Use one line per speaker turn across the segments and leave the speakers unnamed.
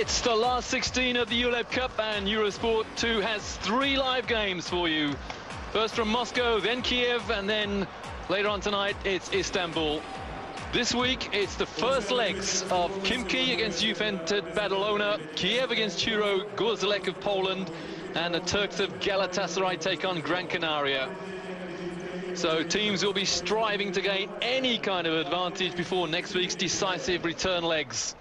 It's the last 16 of the ULEB Cup, and Eurosport 2 has 3 live games for you. First from Moscow, then Kiev, and then later on tonight it's Istanbul. This week it's the first legs of Khimki against Joventut Badalona, Kiev against Churo Gorzalek of Poland, and the Turks of Galatasaray take on Gran Canaria. So teams will be striving to gain any kind of advantage before next week's decisive return legs.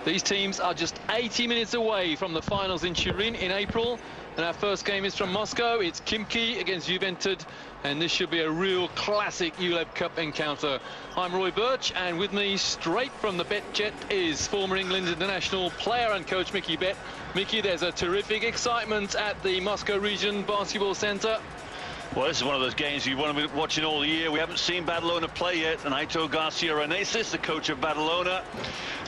These teams are just 80 minutes away from the finals in Turin in April. And our first game is from Moscow. It's Khimki against Joventut, and this should be a real classic ULEB Cup encounter. I'm Roy Birch, and with me straight from the Bet Jet is former England international player and coach Mickey Bett. Mickey, there's a terrific excitement at the Moscow Region Basketball Centre.
Well, this is one of those games you want to be watching all year. We haven't seen Badalona play yet, and Aitor Garcia-Renesis, the coach of Badalona.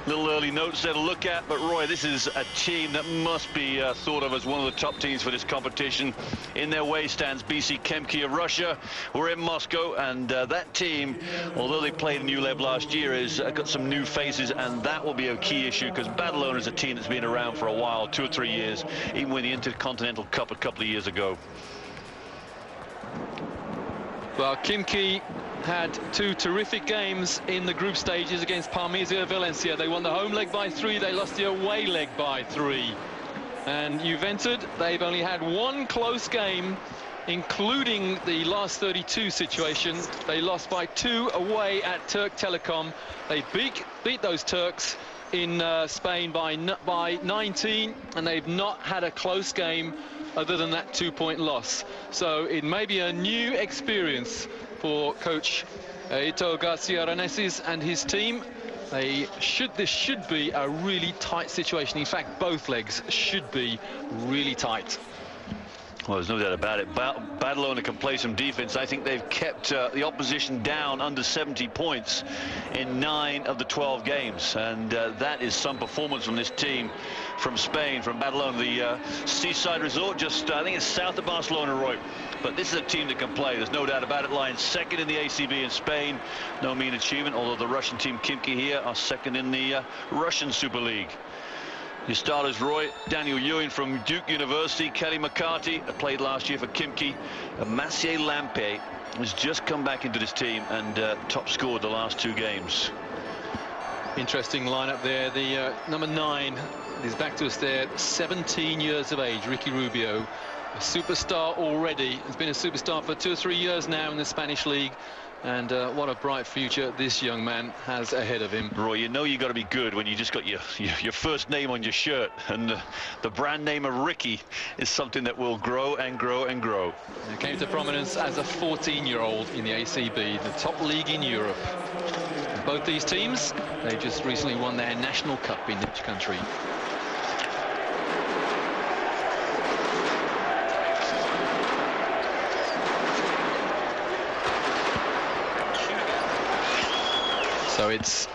Little early notes there to look at, but Roy, this is a team that must be thought of as one of the top teams for this competition. In their way stands BC Khimki of Russia. We're in Moscow, and that team, although they played in ULEB last year, has got some new faces, and that will be a key issue because Badalona is a team that's been around for a while, 2 or 3 years, even winning the Intercontinental Cup a couple of years ago.
Well, Khimki had 2 terrific games in the group stages against Parmesia Valencia. They won the home leg by 3, they lost the away leg by 3. And Joventut, they've only had 1 close game, including the last 32 situation. They lost by 2 away at Turk Telecom. They beat those Turks in Spain by 19, and they've not had a close game other than that 2-point loss. So it may be a new experience for coach Aitor Garcia-Renesis and his team. This should be a really tight situation. In fact, both legs should be really tight.
Well, there's no doubt about it. Badalona can play some defense. I think they've kept the opposition down under 70 points in 9 of the 12 games. And that is some performance from this team from Spain, from Badalona, the seaside resort, just, I think it's south of Barcelona, Roy. But this is a team that can play. There's no doubt about it. Lying second in the ACB in Spain. No mean achievement, although the Russian team Khimki here are second in the Russian Super League. Your starters, Roy, Daniel Ewing from Duke University, Kelly McCarthy, played last year for Khimki. Maciej Lampe has just come back into this team and top scored the last 2 games.
Interesting lineup there. The number 9 is back to us there, 17 years of age, Ricky Rubio. A superstar already. Has been a superstar for 2 or 3 years now in the Spanish league. And what a bright future this young man has ahead of him.
Roy, you know you got to be good when you just got your first name on your shirt, and the brand name of Ricky is something that will grow and grow and grow.
He came to prominence as a 14-year-old in the ACB, the top league in Europe. And both these teams, they just recently won their national cup in each country. So it's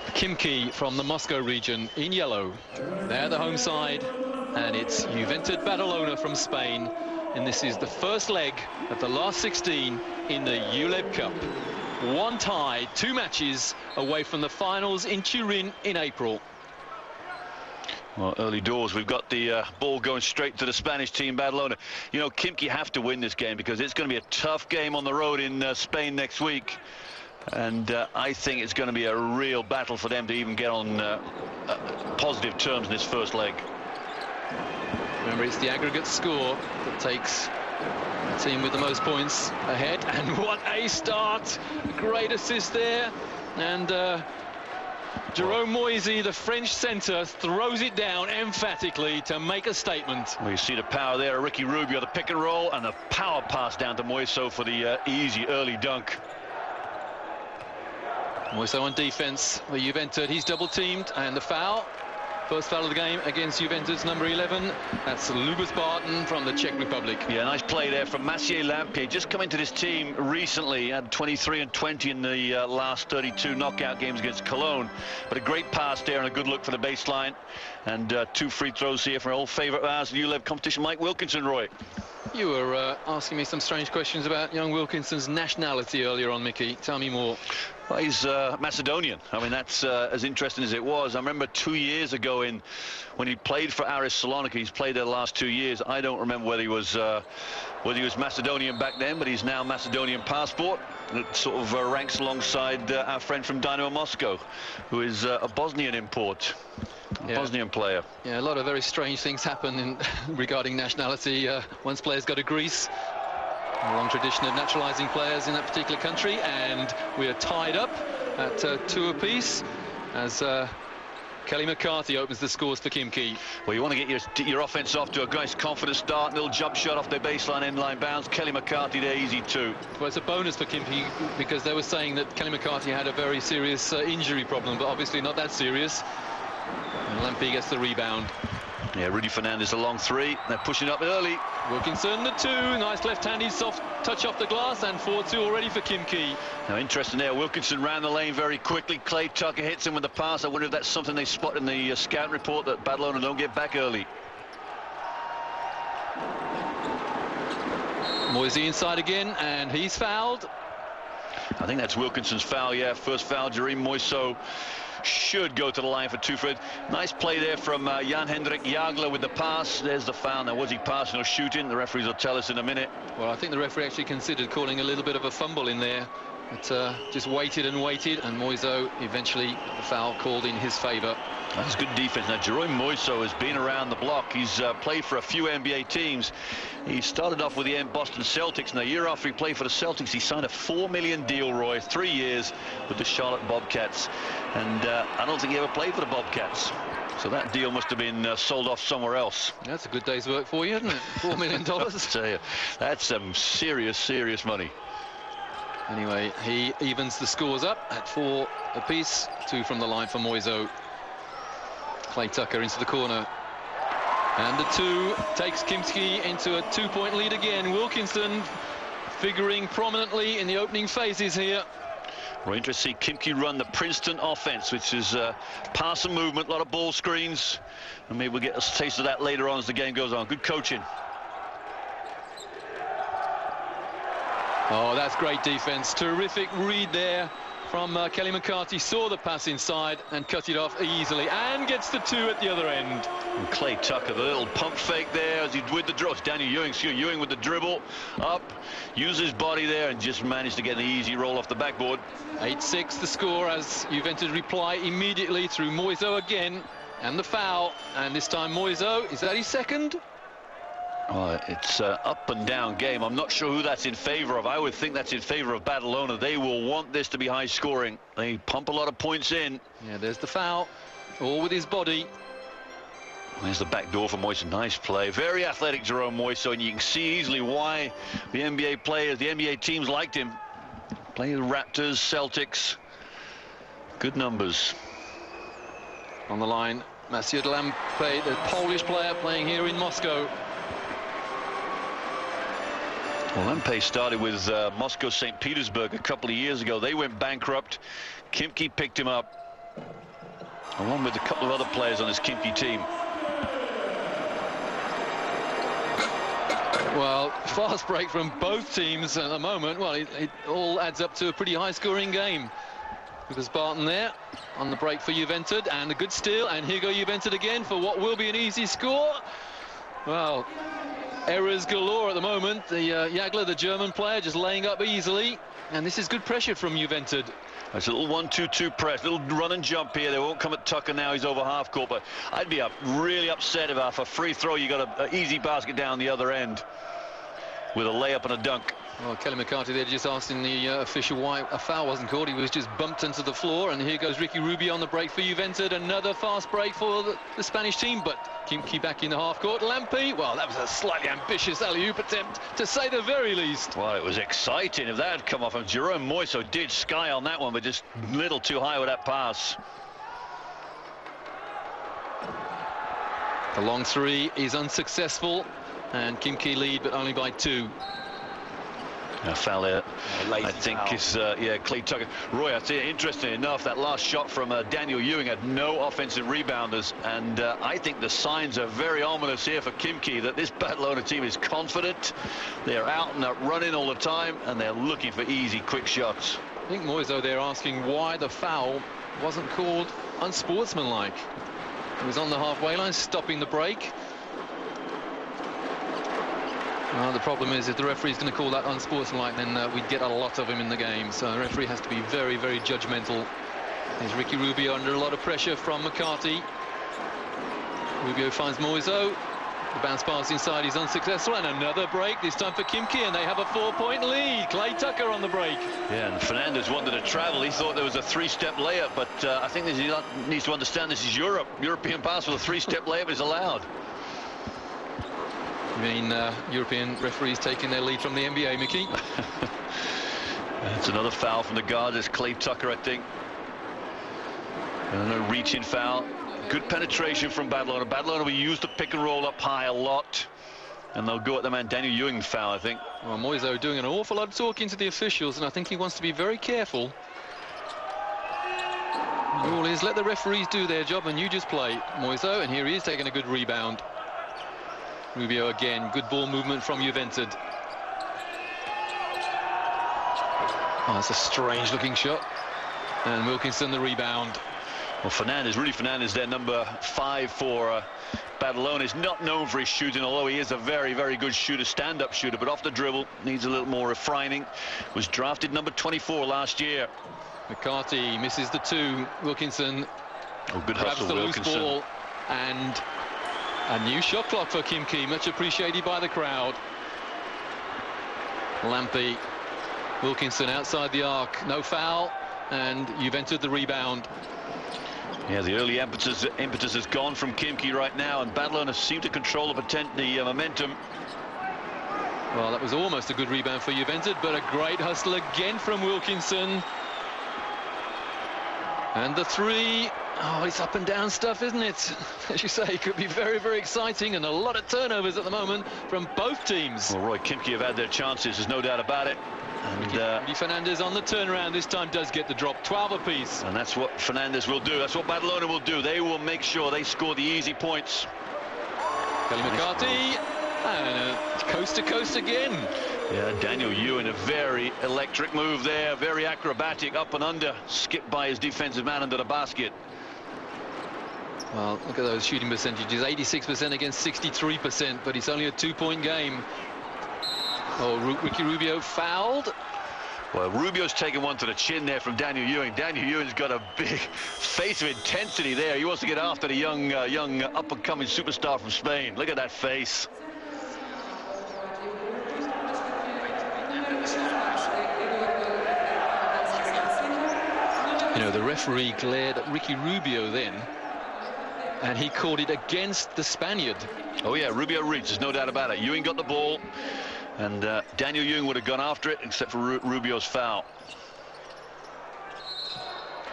Khimki from the Moscow region in yellow. They're the home side, and it's Joventut Badalona from Spain. And this is the first leg of the last 16 in the ULEB Cup. 1 tie, 2 matches away from the finals in Turin in April.
Well, early doors, we've got the ball going straight to the Spanish team, Badalona. You know, Khimki have to win this game because it's going to be a tough game on the road in Spain next week. And I think it's going to be a real battle for them to even get on positive terms in this first leg.
Remember, it's the aggregate score that takes the team with the most points ahead. And what a start! Great assist there. And Jerome Moiso, the French centre, throws it down emphatically to make a statement.
Well, you see the power there, Ricky Rubio, the pick and roll, and the power pass down to Moiso for the easy early dunk.
Moiso on defense for Joventut. He's double teamed, and the foul. First foul of the game against Juventut's number 11. That's Barton from the Czech Republic.
Yeah, nice play there from Maciej Lampe. Just come into this team recently, had 23 and 20 in the last 32 knockout games against Cologne. But a great pass there and a good look for the baseline. And 2 free throws here from our old favourite of ours, the ULEB competition, Mike Wilkinson, Roy.
You were asking me some strange questions about young Wilkinson's nationality earlier on, Mickey. Tell me more.
Well, he's Macedonian. I mean, that's as interesting as it was. I remember 2 years ago when he played for Aris Saloniki. He's played there the last 2 years. I don't remember whether he was Macedonian back then, but he's now Macedonian passport. It sort of ranks alongside our friend from Dynamo Moscow, who is a Bosnian import.
Yeah.
Bosnian player.
Yeah, a lot of very strange things happen regarding nationality once players go to Greece. A long tradition of naturalising players in that particular country, and we are tied up at 2 apiece as Kelly McCarthy opens the scores for Khimki.
Well, you want to get your offence off to a nice confident start. Little jump shot off their baseline, end line bounce. Kelly McCarthy there, easy too.
Well, it's a bonus for Khimki because they were saying that Kelly McCarthy had a very serious injury problem, but obviously not that serious. And Lampe gets the rebound.
Yeah, Rudy Fernandez a long 3. They're pushing up early.
Wilkinson the 2. Nice left-handed soft touch off the glass, and 4-2 already for Khimki.
Now, interesting there. Wilkinson ran the lane very quickly. Clay Tucker hits him with the pass. I wonder if that's something they spot in the scout report, that Badalona don't get back early.
Moiso inside again, and he's fouled.
I think that's Wilkinson's foul, yeah. First foul, Jeremy Moiso should go to the line for 2 for it. Nice play there from Jan-Hendrik Jagla with the pass. There's the foul. Now, was he passing or shooting? The referees will tell us in a minute. Well,
I think the referee actually considered calling a little bit of a fumble in there, but just waited, and Moiso eventually the foul called in his favour.
That's good defense. Now, Jerome Moiso has been around the block. He's played for a few NBA teams. He started off with the Boston Celtics, and the year after he played for the Celtics, he signed a $4 million deal, Roy, 3 years with the Charlotte Bobcats. And I don't think he ever played for the Bobcats. So that deal must have been sold off somewhere else.
That's a good day's work for you, isn't it? $4 million.
I tell you, that's some serious money.
Anyway, he evens the scores up at 4 apiece. 2 from the line for Moiso. Clay Tucker into the corner. And the 2 takes Khimki into a 2-point lead again. Wilkinson figuring prominently in the opening phases here.
We're interested to see Khimki run the Princeton offense, which is pass and movement, a lot of ball screens. And maybe we'll get a taste of that later on as the game goes on. Good coaching.
Oh, that's great defense. Terrific read there from Kelly McCarthy. Saw the pass inside and cut it off easily, and gets the 2 at the other end.
And Clay Tucker, the little pump fake there as he with the dribble. Daniel Ewing, Ewing with the dribble up, used his body there and just managed to get an easy roll off the backboard.
8-6 the score as Juventut reply immediately through Moiso again, and the foul, and this time Moiso, is that his second?
It's an up and down game. I'm not sure who that's in favor of. I would think that's in favor of Badalona. They will want this to be high scoring. They pump a lot of points in.
Yeah, there's the foul, all with his body.
There's the back door for Moiso. Nice play. Very athletic Jerome Moiso, and you can see easily why the NBA players, the NBA teams liked him. Playing the Raptors, Celtics. Good numbers.
On the line, Maciej Lampe, the Polish player playing here in Moscow.
Well, Lampe started with Moscow St. Petersburg a couple of years ago. They went bankrupt. Khimki picked him up, along with a couple of other players on his Khimki team.
Well, fast break from both teams at the moment. Well, it all adds up to a pretty high-scoring game. There's Barton there on the break for Juventut, and a good steal, and here go Juventut again for what will be an easy score. Well, errors galore at the moment. The Jagla, the German player, just laying up easily, and this is good pressure from Juventut.
It's a little 1-2-2 press, little run and jump here. They won't come at Tucker now. He's over half court, but I'd be really upset if off a free throw you got an easy basket down the other end with a layup and a dunk.
Well, Kelly McCarthy there just asking the official why a foul wasn't called. He was just bumped into the floor, and here goes Ricky Rubio on the break for Juventut. Another fast break for the Spanish team, but Khimki back in the half court. Lampe, well, that was a slightly ambitious alley-oop attempt, to say the very least.
Well, it was exciting if that had come off, and Jerome Moiso did sky on that one, but just a little too high with that pass.
The long 3 is unsuccessful, and Khimki lead, but only by 2.
A foul there,
I
think,
foul.
is yeah, Clay Tucker. Roy, I'd say, interestingly enough, that last shot from Daniel Ewing had no offensive rebounders, and I think the signs are very ominous here for Khimki that this Badalona team is confident. They're out and out running all the time, and they're looking for easy, quick shots.
I think Moiso there asking why the foul wasn't called unsportsmanlike. He was on the halfway line, stopping the break. Well, the problem is if the referee's going to call that unsportsmanlike, then we'd get a lot of him in the game. So the referee has to be very, very judgmental. Here's Ricky Rubio under a lot of pressure from McCarthy. Rubio finds Moiso. The bounce pass inside is unsuccessful, and another break, this time for Khimki, and they have a 4-point lead. Clay Tucker on the break.
Yeah, and Fernandez wanted to travel. He thought there was a 3-step layup, but I think he needs to understand this is Europe. European basketball, a 3-step layup is allowed.
I mean, European referees taking their lead from the NBA, Mickey.
That's another foul from the guard. It's Clay Tucker, I think. And a reaching foul. Good penetration from Badalona. Badalona will use the pick and roll up high a lot, and they'll go at the man Daniel Ewing foul, I think.
Well, Moiso doing an awful lot of talking to the officials, and I think he wants to be very careful. The rule is let the referees do their job and you just play, Moiso, and here he is taking a good rebound. Rubio again, good ball movement from Joventut. Oh, that's a strange looking shot. And Wilkinson the rebound.
Well, Fernandez, Rudy Fernandez, their number 5 for Badalona, is not known for his shooting, although he is a very, very good shooter, stand-up shooter, but off the dribble needs a little more refining. Was drafted number 24 last year.
McCarthy misses the 2. Wilkinson
Good hustle,
the loose
Wilkinson.
ball, and a new shot clock for Khimki, much appreciated by the crowd. Lampe, Wilkinson outside the arc, no foul, and Joventut the rebound.
Yeah, the early impetus has gone from Khimki right now, and Badalona seem to control the momentum.
Well, that was almost a good rebound for Joventut, but a great hustle again from Wilkinson. And the 3, oh, it's up and down stuff, isn't it? As you say, it could be very, very exciting, and a lot of turnovers at the moment from both teams.
Well, Roy, Khimki have had their chances, there's no doubt about it. And
Fernandez on the turnaround this time does get the drop, 12 apiece.
And that's what Fernandez will do. That's what Badalona will do. They will make sure they score the easy points.
Kelly McCarthy, and coast to coast again.
Yeah, Daniel Ewing, a very electric move there, very acrobatic, up and under, skipped by his defensive man under the basket.
Well, look at those shooting percentages, 86% against 63%, but it's only a 2-point game. Oh, Ricky Rubio fouled.
Well, Rubio's taken one to the chin there from Daniel Ewing. Daniel Ewing's got a big face of intensity there. He wants to get after the young up-and-coming superstar from Spain. Look at that face.
You know, the referee glared at Ricky Rubio then, and he called it against the Spaniard.
Oh, yeah, Rubio reached, there's no doubt about it. Ewing got the ball, and Daniel Ewing would have gone after it, except for Rubio's foul.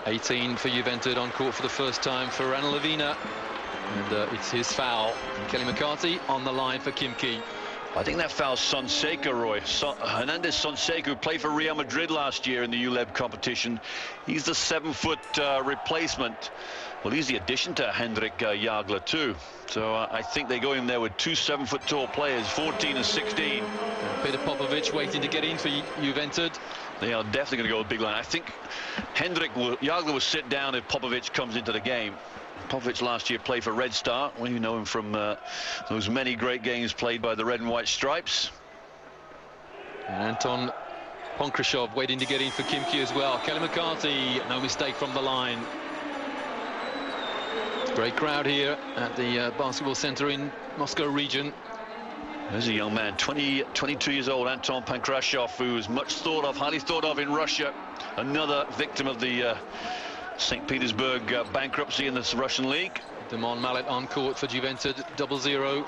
18 for Joventut on court for the first time for Lavina, and it's his foul. And Kelly McCarthy on the line for Khimki.
I think that foul's Sonseca, Roy. Hernandez Sonseca, who played for Real Madrid last year in the ULEB competition. He's the 7-foot replacement. Well, he's the addition to Hendrik Jagla too. So I think they go in there with 2 7-foot tall players, 14 and 16.
And Peter Popovic waiting to get in for Joventut.
They are definitely going to go with big line. I think Jagla will sit down if Popovic comes into the game. Popovic last year played for Red Star. Well, you know him from those many great games played by the Red and White Stripes.
And Anton Ponkrashov waiting to get in for Khimki as well. Kelly McCarthy, no mistake from the line. Great crowd here at the basketball center in Moscow region.
There's a young man, 22 years old, Anton Ponkrashov, who is much thought of, highly thought of in Russia. Another victim of the St. Petersburg bankruptcy in this Russian league.
Damon Mallet on court for Joventut, 0-0. Well,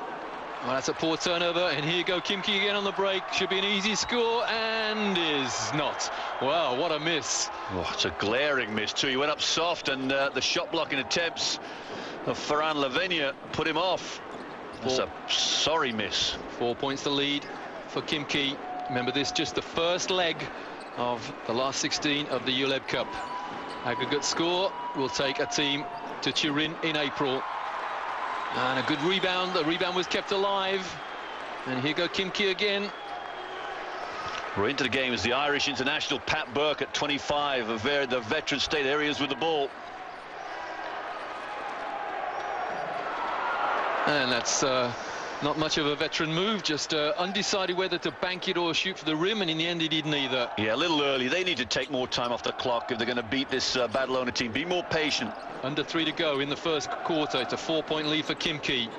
that's a poor turnover, and here you go Khimki again on the break. Should be an easy score, and is not. Wow, what a miss.
Oh, it's a glaring miss too. He went up soft, and the shot blocking attempts of Fernandez put him off. That's a sorry miss.
4 points the lead for Khimki. Remember, this just the first leg of the last 16 of the ULEB Cup. Aggregate score will take a team to Turin in April. And a good rebound. The rebound was kept alive. And here go Khimki again.
We're into the game as the Irish international Pat Burke at 25, the veteran state areas with the ball.
And that's not much of a veteran move, just undecided whether to bank it or shoot for the rim, and in the end he did neither.
Yeah, a little early. They need to take more time off the clock if they're going to beat this Badalona team. Be more patient.
Under 3 to go in the first quarter. It's a 4-point lead for Khimki.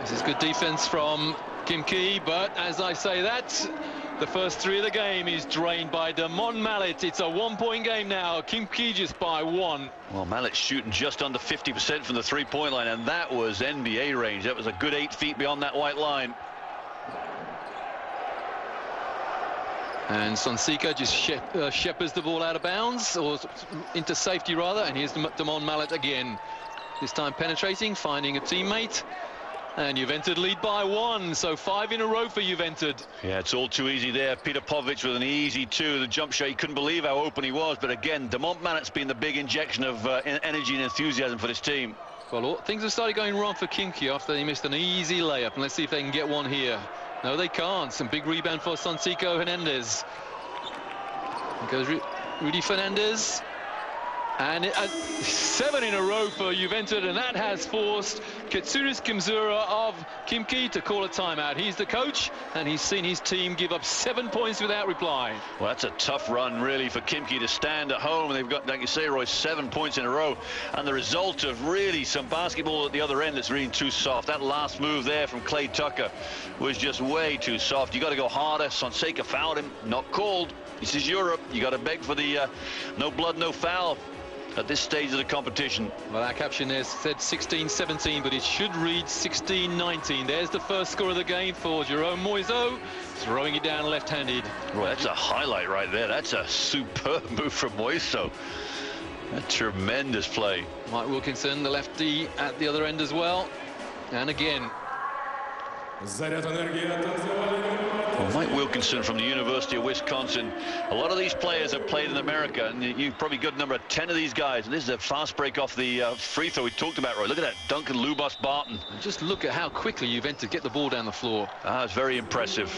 This is good defense from Khimki, but as I say that, the first 3 of the game is drained by Damon Mallet. It's a 1-point game now. Khimki just by 1.
Well, Mallet's shooting just under 50% from the 3-point line, and that was NBA range. That was a good 8 feet beyond that white line.
And Sonseca just shepherds the ball out of bounds, or into safety rather, and here's Damon Mallet again. This time penetrating, finding a teammate. And Joventut lead by 1, so 5 in a row for Joventut.
Yeah, it's all too easy there. Peter Povic with an easy 2. The jump shot, he couldn't believe how open he was. But again, Damon Mallet's been the big injection of energy and enthusiasm for this team.
Well, things have started going wrong for Khimki after they missed an easy layup. And let's see if they can get one here. No, they can't. Some big rebound for Sonseca Fernandez. Here goes Rudy Fernandez. And 7 in a row for Joventut, and that has forced Katsuris Kimzura of Khimki to call a timeout. He's the coach, and he's seen his team give up 7 points without reply.
Well, that's a tough run, really, for Khimki to stand at home. And they've got, like you say, Roy, 7 points in a row. And the result of really some basketball at the other end that's really too soft. That last move there from Clay Tucker was just way too soft. You got to go harder. Sonseca fouled him, not called. This is Europe. You got to beg for the no blood, no foul at this stage of the competition.
Well, our caption there said 16-17, but it should read 16-19. There's the first score of the game for Jerome Moiso, throwing it down left-handed.
Well, that's a highlight right there. That's a superb move from Moiso. A tremendous play.
Mike Wilkinson, the lefty, at the other end as well. And again.
Well, Mike Wilkinson from the University of Wisconsin. A lot of these players have played in America, and you've probably got a number of 10 of these guys. And this is a fast break off the free throw we talked about, Roy. Look at that, Duncan Lubas Barton.
Just look at how quickly Joventut get the ball down the floor.
It's very impressive.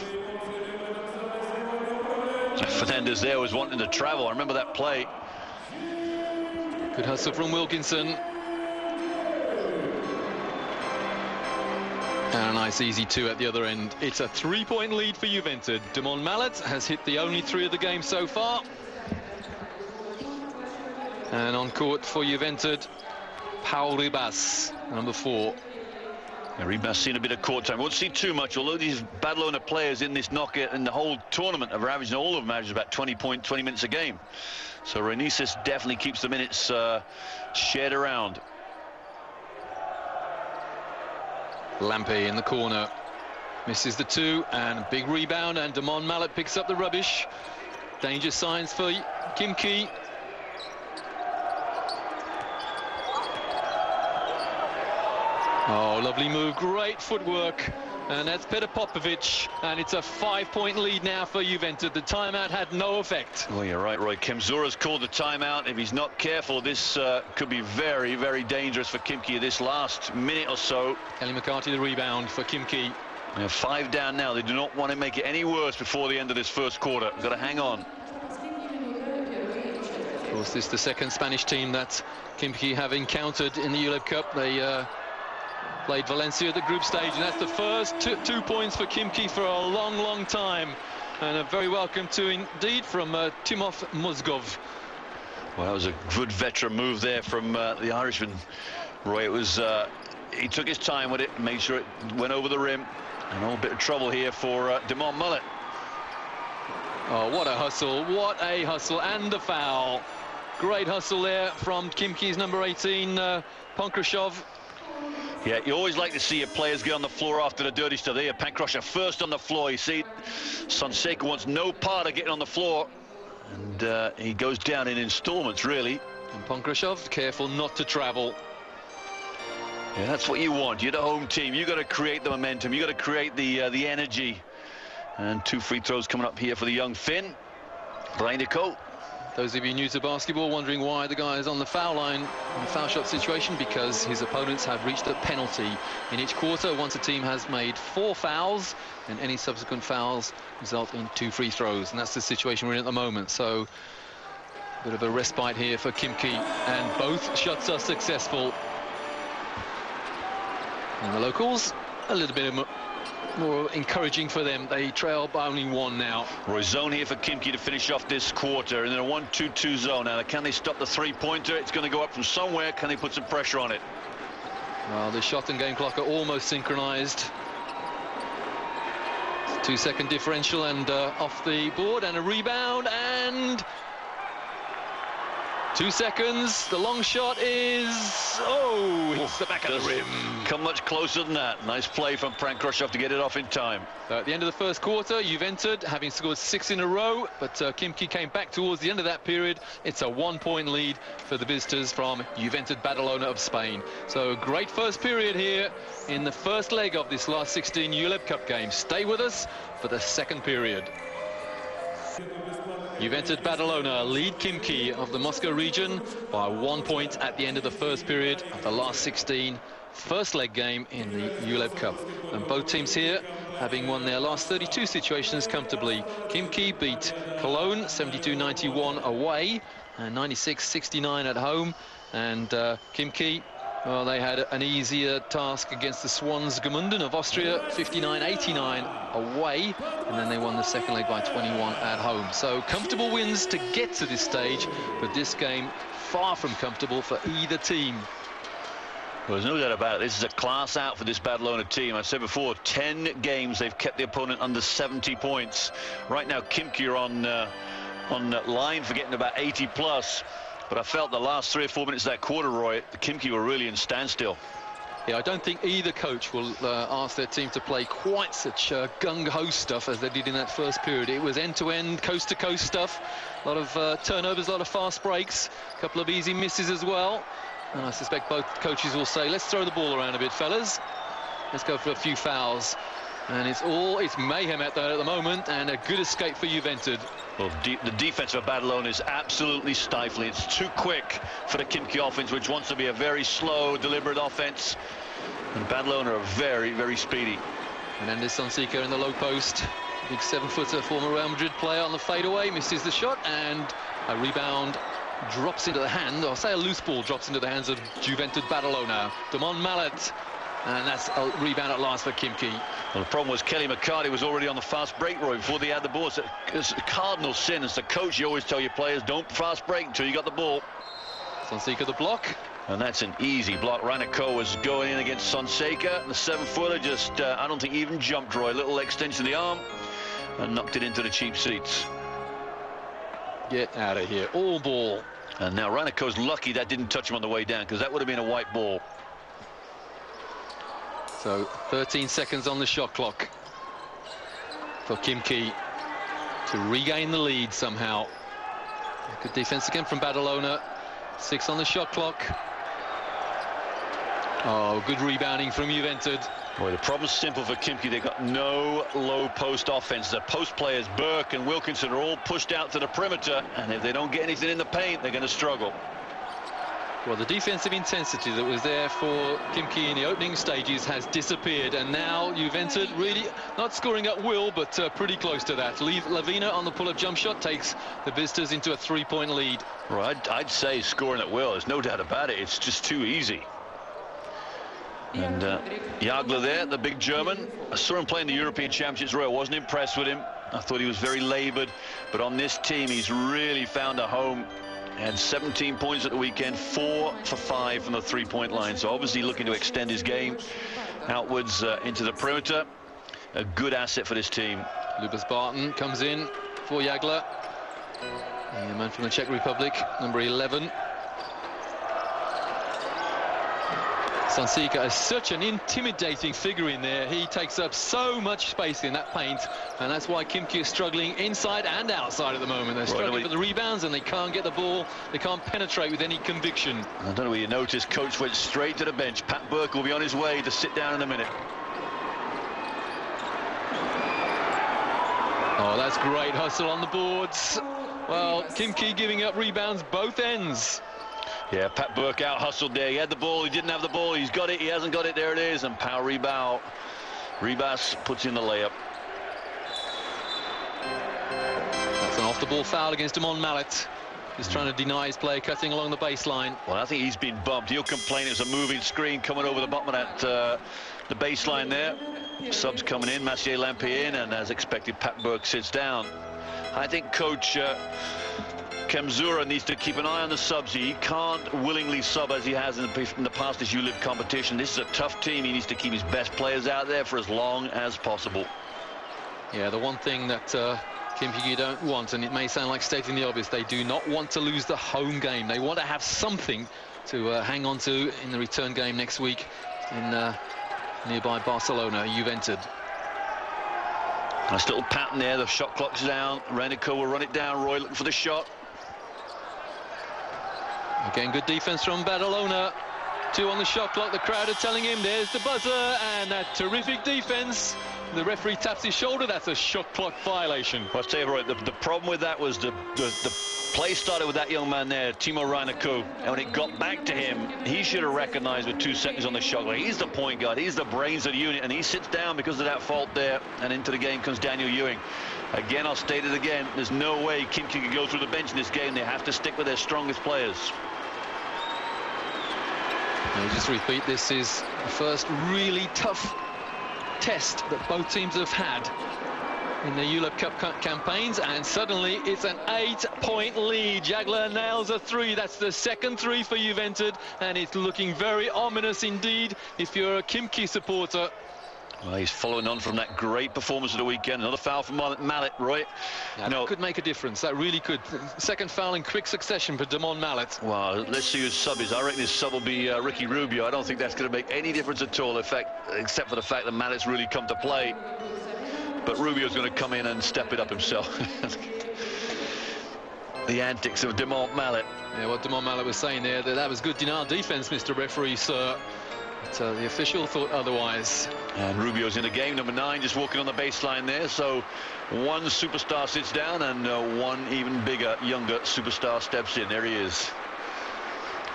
Fernandez there was wanting to travel. I remember that play.
Good hustle from Wilkinson. And a nice easy 2 at the other end. It's a 3-point lead for Joventut. Damon Mallet has hit the only 3 of the game so far. And on court for Joventut, Paul Ribas, number 4.
Yeah, Ribas seen a bit of court time. Won't see too much, although these Badalona players in this knockout and the whole tournament are averaging, all of them average about 20 minutes a game. So Renesis definitely keeps the minutes shared around.
Lampe in the corner, misses the 2, and a big rebound, and Damon Mallet picks up the rubbish. Danger signs for Khimki. Oh, lovely move, great footwork, and that's Peter Popovic, and it's a 5-point lead now for Joventut. The timeout had no effect.
Well, you're right, Roy. Kimzura's called the timeout. If he's not careful, this could be very, very dangerous for Khimki this last minute or so.
Kelly McCarthy the rebound for Khimki.
They're 5 down now. They do not want to make it any worse before the end of this first quarter. Got to hang on.
Of course, this is the second Spanish team that Khimki have encountered in the ULEB Cup. They played Valencia at the group stage, and that's the first 2 points for Khimki for a long, long time. And a very welcome to indeed from Timofey Mozgov.
Well, that was a good veteran move there from the Irishman. Roy, it was, he took his time with it, made sure it went over the rim. And a bit of trouble here for Damon Mallet.
Oh, what a hustle, and the foul. Great hustle there from Khimki's number 18, Pankrashov.
Yeah, you always like to see your players get on the floor after the dirty stuff. There, Pankrashov first on the floor. You see, Sonseca wants no part of getting on the floor. And he goes down in installments, really.
And Pankrashov, careful not to travel.
Yeah, that's what you want. You're the home team. You got to create the momentum. You got to create the energy. And 2 free throws coming up here for the young Finn. Reineko.
Those of you new to basketball wondering why the guy is on the foul line in the foul shot situation, because his opponents have reached a penalty in each quarter once a team has made 4 fouls, and any subsequent fouls result in 2 free throws, and that's the situation we're in at the moment. So a bit of a respite here for Khimki, and both shots are successful. And the locals, a little bit more encouraging for them. They trail by only 1 now.
Roy, zone here for Khimki to finish off this quarter, and in a 1-2-2 zone. Now, can they stop the 3-pointer? It's going to go up from somewhere. Can they put some pressure on it?
Well, the shot and game clock are almost synchronized. 2-second differential, and off the board, and a rebound, and 2 seconds. The long shot is, hits the back of the rim.
Come much closer than that. Nice play from Prankrushov to get it off in time.
So at the end of the first quarter, Joventut having scored 6 in a row, but Khimki came back towards the end of that period. It's a 1-point lead for the visitors from Joventut Badalona of Spain. So great first period here in the first leg of this last 16 ULEB Cup game. Stay with us for the second period. Joventut Badalona lead Khimki of the Moscow region by 1 point at the end of the first period of the last 16 first leg game in the ULEB Cup. And both teams here having won their last 32 situations comfortably. Khimki beat Cologne 72-91 away and 96-69 at home. And Khimki, well, they had an easier task against the Swans Gmunden of Austria, 59-89 away, and then they won the second leg by 21 at home. So comfortable wins to get to this stage, but this game far from comfortable for either team.
Well, there's no doubt about it. This is a class out for this Badalona team. I said before, 10 games they've kept the opponent under 70 points. Right now, Khimki are on line for getting about 80 plus. But I felt the last 3 or 4 minutes of that quarter, Roy, the Khimki were really in standstill.
Yeah, I don't think either coach will ask their team to play quite such gung-ho stuff as they did in that first period. It was end-to-end, coast-to-coast stuff. A lot of turnovers, a lot of fast breaks, a couple of easy misses as well. And I suspect both coaches will say, let's throw the ball around a bit, fellas. Let's go for a few fouls. And it's mayhem out there at the moment, and a good escape for Joventut.
Well, the defense of Badalona is absolutely stifling. It's too quick for the Khimki offense, which wants to be a very slow, deliberate offense. And Badalona are very, very speedy.
Fernandez in the low post. Big 7-footer, former Real Madrid player on the fadeaway, misses the shot, and a rebound drops into the hand, or say a loose ball drops into the hands of Joventut Badalona. Damon Mallet. And that's a rebound at last for Khimki.
Well, the problem was Kelly McCarty was already on the fast break, Roy, before they had the ball. It's a cardinal sin. As the coach, you always tell your players, don't fast break until you got the ball.
Sonseca the block.
And that's an easy block. Reineko was going in against Sonseca. The 7-footer just, I don't think even jumped, Roy. A little extension of the arm and knocked it into the cheap seats.
Get out of here. All ball.
And now Reineko's lucky that didn't touch him on the way down, because that would have been a white ball.
So 13 seconds on the shot clock for Khimki to regain the lead somehow. Good defense again from Badalona. 6 on the shot clock. Oh, good rebounding from Joventut.
Boy, the problem's simple for Khimki. They've got no low post offense. The post players, Burke and Wilkinson, are all pushed out to the perimeter, and if they don't get anything in the paint, they're going to struggle.
Well, the defensive intensity that was there for Khimki in the opening stages has disappeared, and now Joventut really not scoring at will, but pretty close to that. Lavina on the pull-up jump shot takes the visitors into a 3-point lead.
Right, I'd say scoring at will. There's no doubt about it. It's just too easy. And Jagla there, the big German. I saw him playing the European Championships, Roy. I wasn't impressed with him. I thought he was very laboured, but on this team, he's really found a home. Had 17 points at the weekend, 4 for 5 from the 3-point line. So obviously looking to extend his game outwards into the perimeter. A good asset for this team.
Lucas Barton comes in for Jagla. The man from the Czech Republic, number 11. Sonseca is such an intimidating figure in there. He takes up so much space in that paint, and that's why Khimki is struggling inside and outside at the moment. They're struggling for the rebounds, and they can't get the ball. They can't penetrate with any conviction.
I don't know whether you noticed, coach went straight to the bench. Pat Burke will be on his way to sit down in a minute.
Oh, that's great hustle on the boards. Well, Khimki giving up rebounds both ends.
Yeah, Pat Burke out hustled there. He had the ball, he didn't have the ball, he's got it, he hasn't got it, there it is, and power rebound. Rebas puts in the layup.
That's an off-the-ball foul against Damon Mallet. He's trying to deny his play, cutting along the baseline.
Well, I think he's been bumped. He'll complain. It was a moving screen coming over the bottom of that the baseline there. Subs coming in, Maciej Lampe in, and as expected, Pat Burke sits down. I think Coach Kemzura needs to keep an eye on the subs. He can't willingly sub as he has in the past this ULEB competition. This is a tough team. He needs to keep his best players out there for as long as possible.
Yeah, the one thing that Khimki don't want, and it may sound like stating the obvious, they do not want to lose the home game. They want to have something to hang on to in the return game next week in nearby Barcelona, Joventut.
Nice little pattern there. The shot clock's down. Renico will run it down. Roy looking for the shot.
Again, good defense from Badalona. 2 on the shot clock. The crowd are telling him there's the buzzer, and that terrific defense. The referee taps his shoulder. That's a shot clock violation.
Well, I'll tell you, Roy, the problem with that was the play started with that young man there, Timo Renico, and when it got back to him, he should have recognized with 2 seconds on the shot clock. He's the point guard. He's the brains of the unit, and he sits down because of that fault there, and into the game comes Daniel Ewing. Again, I'll state it again, there's no way Khimki can go through the bench in this game. They have to stick with their strongest players.
I'll just repeat, this is the first really tough test that both teams have had in the ULEB Cup campaigns, and suddenly it's an 8-point lead. Jagla nails a 3. That's the second 3 for Joventut, and it's looking very ominous indeed if you're a Khimki supporter.
Well, he's following on from that great performance of the weekend. Another foul from Mallet, Roy.
Yeah, that could make a difference. That really could. Second foul in quick succession for Damon Mallet.
Well, let's see who his sub is. I reckon his sub will be Ricky Rubio. I don't think that's going to make any difference at all, in fact, except for the fact that Mallet's really come to play. But Rubio's going to come in and step it up himself. The antics of Damon Mallet.
Yeah, what Damon Mallet was saying there, that was good denial defense, Mr. Referee, sir. But the official thought otherwise.
And Rubio's in the game, number 9, just walking on the baseline there. So one superstar sits down, and one even bigger, younger superstar steps in. There he is,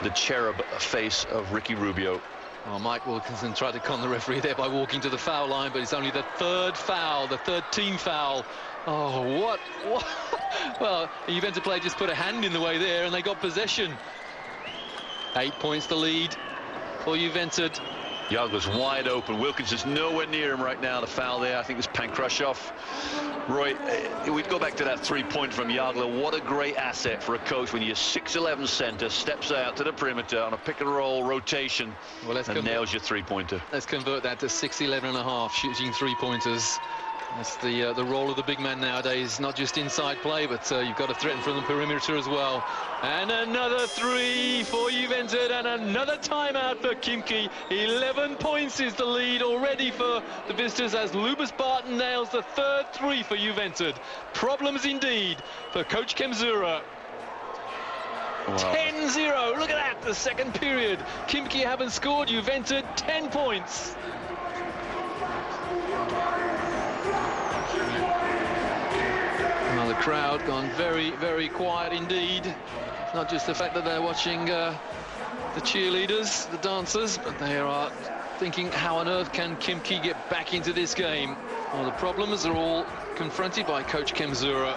the cherub face of Ricky Rubio.
Oh, Mike Wilkinson tried to con the referee there by walking to the foul line, but it's only the 3rd foul, the 3rd team foul. Oh, what? Well, the Juventus player just put a hand in the way there, and they got possession. 8 points the lead for Joventut.
Jagla's wide open. Wilkinson's nowhere near him right now. The foul there, I think, is Pankrashov. Roy, we'd go back to that 3-point from Jagla. What a great asset for a coach when your 6'11" center steps out to the perimeter on a pick-and-roll rotation, and nails your 3-pointer.
Let's convert that to 6'11.5", shooting 3-pointers. That's the role of the big man nowadays, not just inside play, but you've got to threaten from the perimeter as well. And another 3 for Joventut, and another timeout for Khimki. 11 points is the lead already for the visitors as Barton nails the 3rd 3 for Joventut. Problems indeed for Coach Kemzura. Wow. 10-0, look at that, the second period. Khimki haven't scored, Joventut 10 points. Well, the crowd gone very, very quiet indeed. It's not just the fact that they're watching the cheerleaders, the dancers, but they are thinking, how on earth can Khimki get back into this game? Well, the problems are all confronted by Coach Kemzura.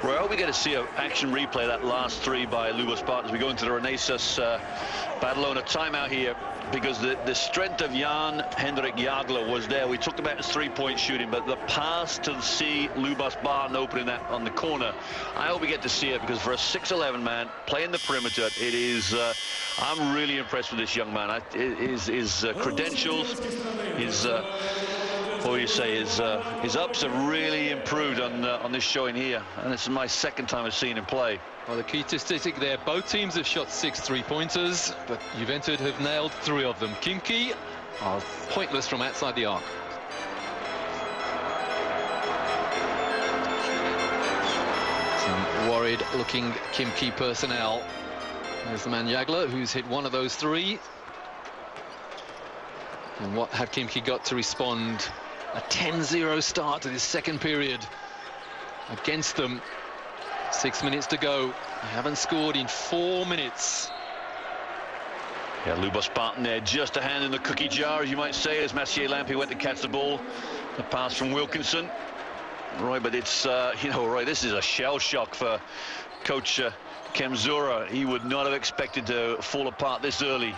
Well, I hope we get to see an action replay of that last 3 by Barton as we go into the Renaissance Badalona timeout here, because the strength of Jan-Hendrik Jagla was there. We talked about his 3-point shooting, but the pass to see Barton opening that on the corner, I hope we get to see it, because for a 6'11" man playing the perimeter, it is I'm really impressed with this young man. His credentials, his what do you say, his ups have really improved on this showing here, and this is my 2nd time I've seen him play.
Well, the key statistic there, both teams have shot 6 3-pointers, but Joventut have nailed 3 of them. Khimki are pointless from outside the arc. Some worried-looking Khimki personnel. There's the man Jagla, who's hit 1 of those 3. And what have Khimki got to respond A 10-0 start to this second period against them. 6 minutes to go. They haven't scored in 4 minutes.
Yeah, Lubos Barton there, just a hand in the cookie jar, as you might say, as Lampe went to catch the ball. The pass from Wilkinson. Roy, but it's, you know, Roy, this is a shell shock for Coach Kemzura. He would not have expected to fall apart this early.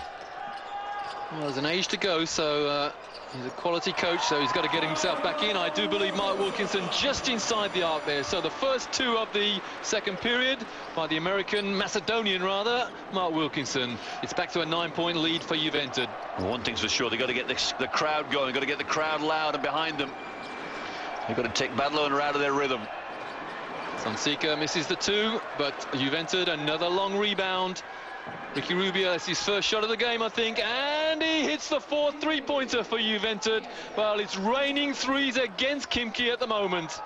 Well, there's an age to go, so he's a quality coach, so he's got to get himself back in. I do believe Mark Wilkinson just inside the arc there. So the first two of the second period by the Macedonian rather, Mark Wilkinson. It's back to a 9-point lead for Joventut.
Well, one thing's for sure, they've got to get the crowd going. They've got to get the crowd loud and behind them. They've got to take Badalona out of their rhythm.
Sonseca misses the two, but Joventut another long rebound. Ricky Rubio, that's his first shot of the game, I think, and he hits the fourth three-pointer for Joventut. Well, it's raining threes against Khimki at the moment.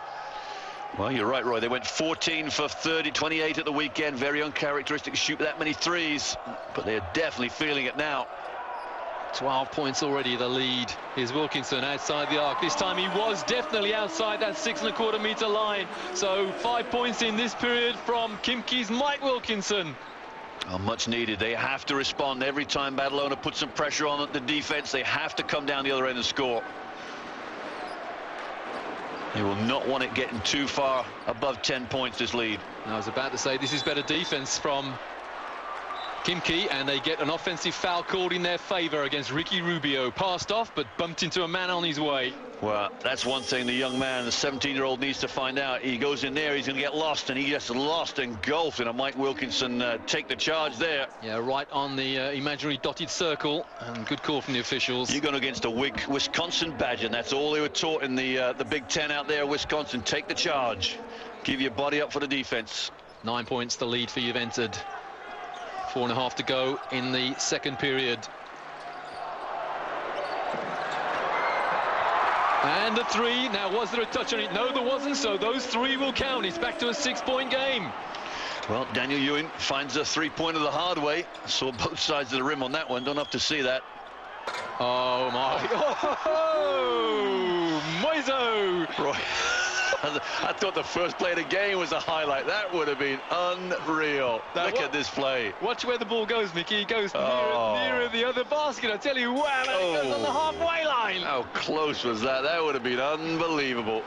Well, you're right, Roy. They went 14 for 30, 28 at the weekend. Very uncharacteristic to shoot that many threes, but they're definitely feeling it now.
12 points already, the lead. Here's Wilkinson outside the arc. This time he was definitely outside that 6.25 meter line. So 5 points in this period from Khimki's Mike Wilkinson.
Oh, much needed. They have to respond every time Badalona puts some pressure on the defense. They have to come down the other end and score. They will not want it getting too far above 10 points, this lead.
I was about to say this is better defense from Khimki, and they get an offensive foul called in their favor against Ricky Rubio. Passed off, but bumped into a man on his way.
Well, that's one thing the young man, the 17-year-old, needs to find out. He goes in there, he's going to get lost, and he gets lost, engulfed, and Mike Wilkinson take the charge there.
Yeah, right on the imaginary dotted circle, and good call from the officials.
You're going against a Wisconsin Badger, and that's all they were taught in the Big Ten out there, Wisconsin. Take the charge. Give your body up for the defense. 9
points the lead for Joventut. 4.5 to go in the second period. And the three. Now, was there a touch on it? No, there wasn't, so those three will count. It's back to a 6-point game.
Well, Daniel Ewing finds a three-pointer the hard way. Saw both sides of the rim on that one. Don't have to see that.
Oh, my. Oh, Moiso.
Roy. I thought the first play of the game was a highlight. That would have been unreal. Now, look at this play.
Watch where the ball goes, Mickey. It goes nearer the other basket. I tell you, wow, it goes on the halfway line. How
close was that? That would have been unbelievable.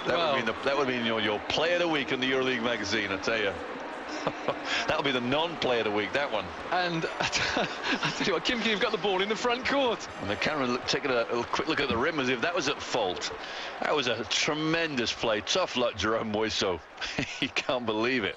That would have been your play of the week in the EuroLeague magazine, I tell you. That would be the non-play of the week, that one.
And I tell you what, Khimki have got the ball in the front court.
And the camera taking a quick look at the rim as if that was at fault. That was a tremendous play. Tough luck, Jerome Moiso. You can't believe it.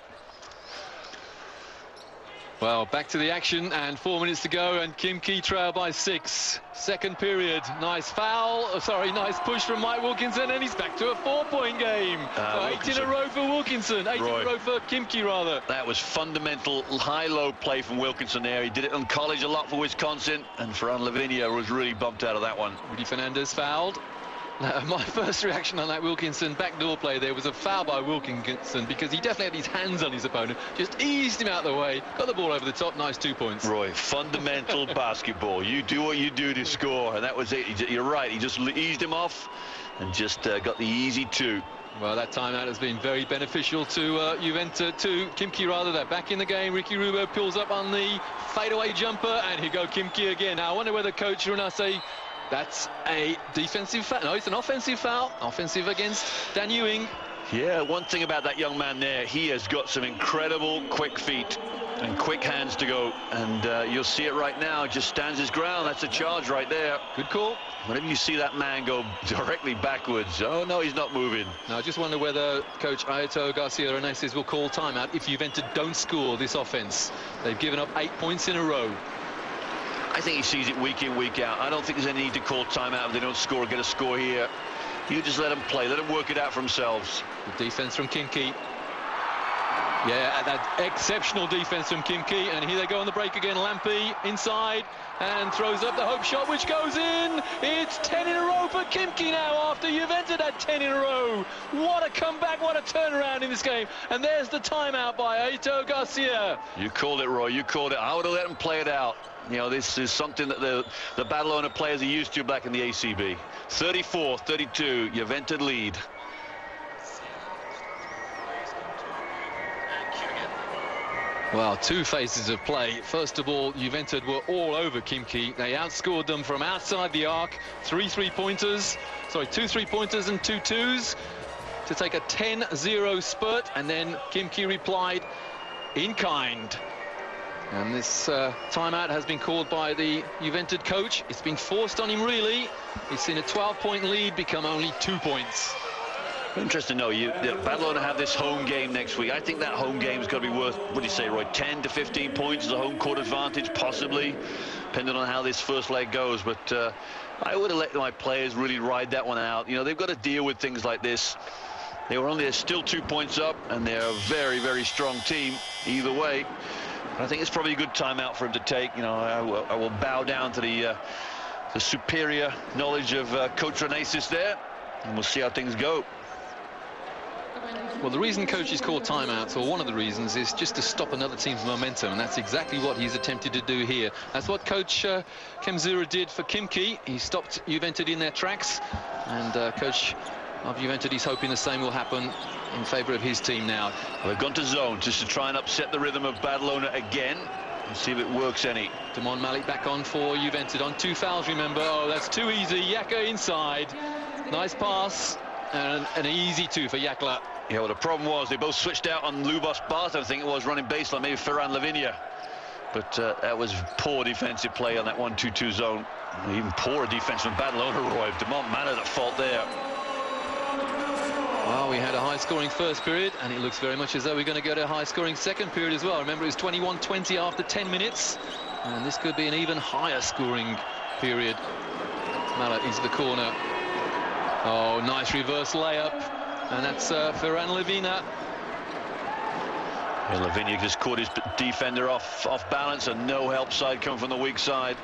Well, back to the action, and 4 minutes to go, and Khimki trail by 6. Second period. Nice foul. Nice push from Mike Wilkinson, and he's back to a 4-point game. 8 in a row for Wilkinson. 8 in a row for Khimki, rather.
That was fundamental high-low play from Wilkinson there. He did it in college a lot for Wisconsin, and Ferran Lavinia was really bumped out of that one.
Fernandez fouled. My first reaction on that Wilkinson backdoor play there was a foul by Wilkinson, because he definitely had his hands on his opponent, just eased him out of the way, got the ball over the top. Nice 2 points.
Roy, fundamental basketball. You do what you do to score, and that was it. You're right, he just eased him off and just got the easy 2.
Well, that timeout has been very beneficial to Joventut, to Khimki rather. They're back in the game. Ricky Rubio pulls up on the fadeaway jumper, and here go Khimki again. Now I wonder whether Coach Runase, that's a defensive foul. No, it's an offensive foul. Offensive against Dan Ewing.
Yeah, one thing about that young man there, he has got some incredible quick feet and quick hands to go. And you'll see it right now. Just stands his ground. That's a charge right there.
Good call.
Whenever you see that man go directly backwards, oh, no, he's not moving.
Now, I just wonder whether Coach Ayato Garcia Reneses will call timeout if Joventut don't score this offense. They've given up 8 points in a row.
I think he sees it week in, week out. I don't think there's any need to call timeout if they don't score or get a score here. You just let them play. Let them work it out for themselves.
The defense from Khimki. Yeah, that exceptional defense from Khimki, and here they go on the break again. Lampe inside and throws up the hope shot, which goes in. It's 10 in a row for Khimki now after Joventut had 10 in a row. What a comeback, what a turnaround in this game. And there's the timeout by Aito Garcia.
You called it, Roy, you called it. I would have let them play it out. You know, this is something that the Badalona players are used to back in the ACB. 34-32, Joventut lead.
Well, two phases of play. First of all, Joventut were all over Khimki. They outscored them from outside the arc. 2 3-pointers and 2 twos to take a 10-0 spurt, and then Khimki replied in kind. And this timeout has been called by the Joventut coach. It's been forced on him, really. He's seen a 12-point lead become only 2 points.
Interesting to know, Badalona have this home game next week. I think that home game is going to be worth, what do you say, Roy, 10 to 15 points as a home court advantage, possibly, depending on how this first leg goes. But I would have let my players really ride that one out. You know, they've got to deal with things like this. They're still 2 points up, and they're a very, very strong team either way. I think it's probably a good timeout for him to take. You know, I will bow down to the superior knowledge of Coach Fernandez there, and we'll see how things go.
Well, the reason coaches call timeouts, or one of the reasons, is just to stop another team's momentum, and that's exactly what he's attempted to do here. That's what Coach Kemzura did for Khimki. He stopped Joventut in their tracks, and Coach of Joventut is hoping the same will happen in favour of his team now.
Well, they've gone to zone just to try and upset the rhythm of Badalona again and see if it works any.
Damon Malik back on for Joventut on 2 fouls, remember. Oh, that's too easy. Jagla inside. Nice pass, and an easy 2 for Jagla.
Yeah, well, the problem was they both switched out on Barton, I think it was, running baseline, maybe Fernandez. But that was poor defensive play on that 1-2-2 zone. Even poorer defense from Badalona, Roy. Damon Malik at fault there.
Well, we had a high-scoring first period, and it looks very much as though we're going to go to a high-scoring second period as well. Remember, it was 21-20 after 10 minutes, and this could be an even higher-scoring period. Malik into the corner. Oh, nice reverse layup, and that's Fernandez. Yeah,
Lavinia just caught his defender off balance, and no help side coming from the weak side.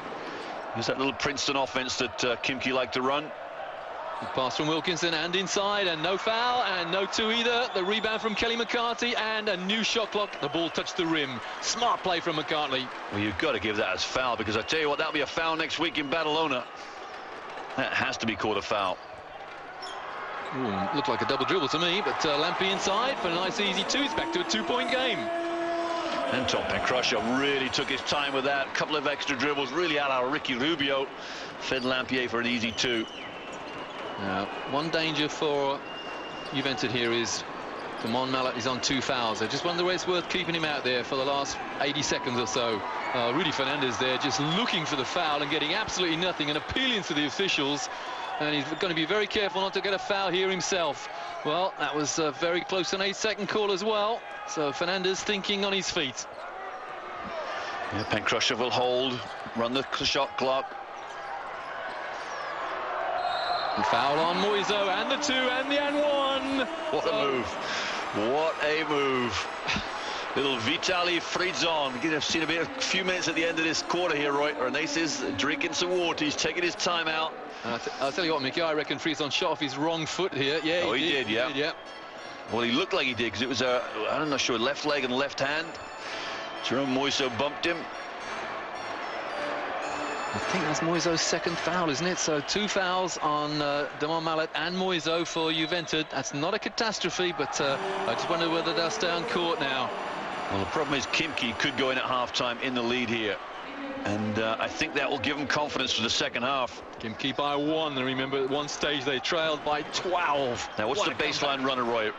There's that little Princeton offense that Khimki like to run.
Pass from Wilkinson and inside, and no foul, and no 2 either. The rebound from Kelly McCarthy, and a new shot clock. The ball touched the rim. Smart play from McCarthy.
Well, you've got to give that as foul, because I tell you what, that'll be a foul next week in Badalona. That has to be called a foul.
Ooh, looked like a double dribble to me, but Lampe inside for a nice easy 2. It's back to a 2-point game.
And Tom Pencrusher really took his time with that. A couple of extra dribbles, really a la Ricky Rubio. Fed Lampe for an easy 2.
One danger for Joventut here is Damon Malik is on 2 fouls. I just wonder whether it's worth keeping him out there for the last 80 seconds or so. Rudy Fernandez there just looking for the foul and getting absolutely nothing and appealing to the officials. And he's going to be very careful not to get a foul here himself. Well, that was very close to an 8-second call as well. So Fernandez thinking on his feet.
Yeah, Pencrusher will hold, run the shot clock.
Foul on Moiso, and the 2 and the and 1.
What a move. What a move. Little Vitaly Fritzon. I've seen a few minutes at the end of this quarter here, Roy. Fernandez is drinking some water. He's taking his time out.
I'll tell you what, Mickey, I reckon Fritzon shot off his wrong foot here. Yeah,
oh, he did, yeah.
He did, yeah.
Well, he looked like he did, because it was I'm not sure, left leg and left hand. Jerome Moiso bumped him.
I think that's Moiso's second foul, isn't it? So 2 fouls on Damon Malik and Moiso for Joventut. That's not a catastrophe, but I just wonder whether they'll stay on court now.
Well, the problem is Khimki could go in at half-time in the lead here. And I think that will give them confidence for the second half.
Khimki by 1. And remember, at one stage they trailed by 12.
Now, what's the baseline runner, Roy?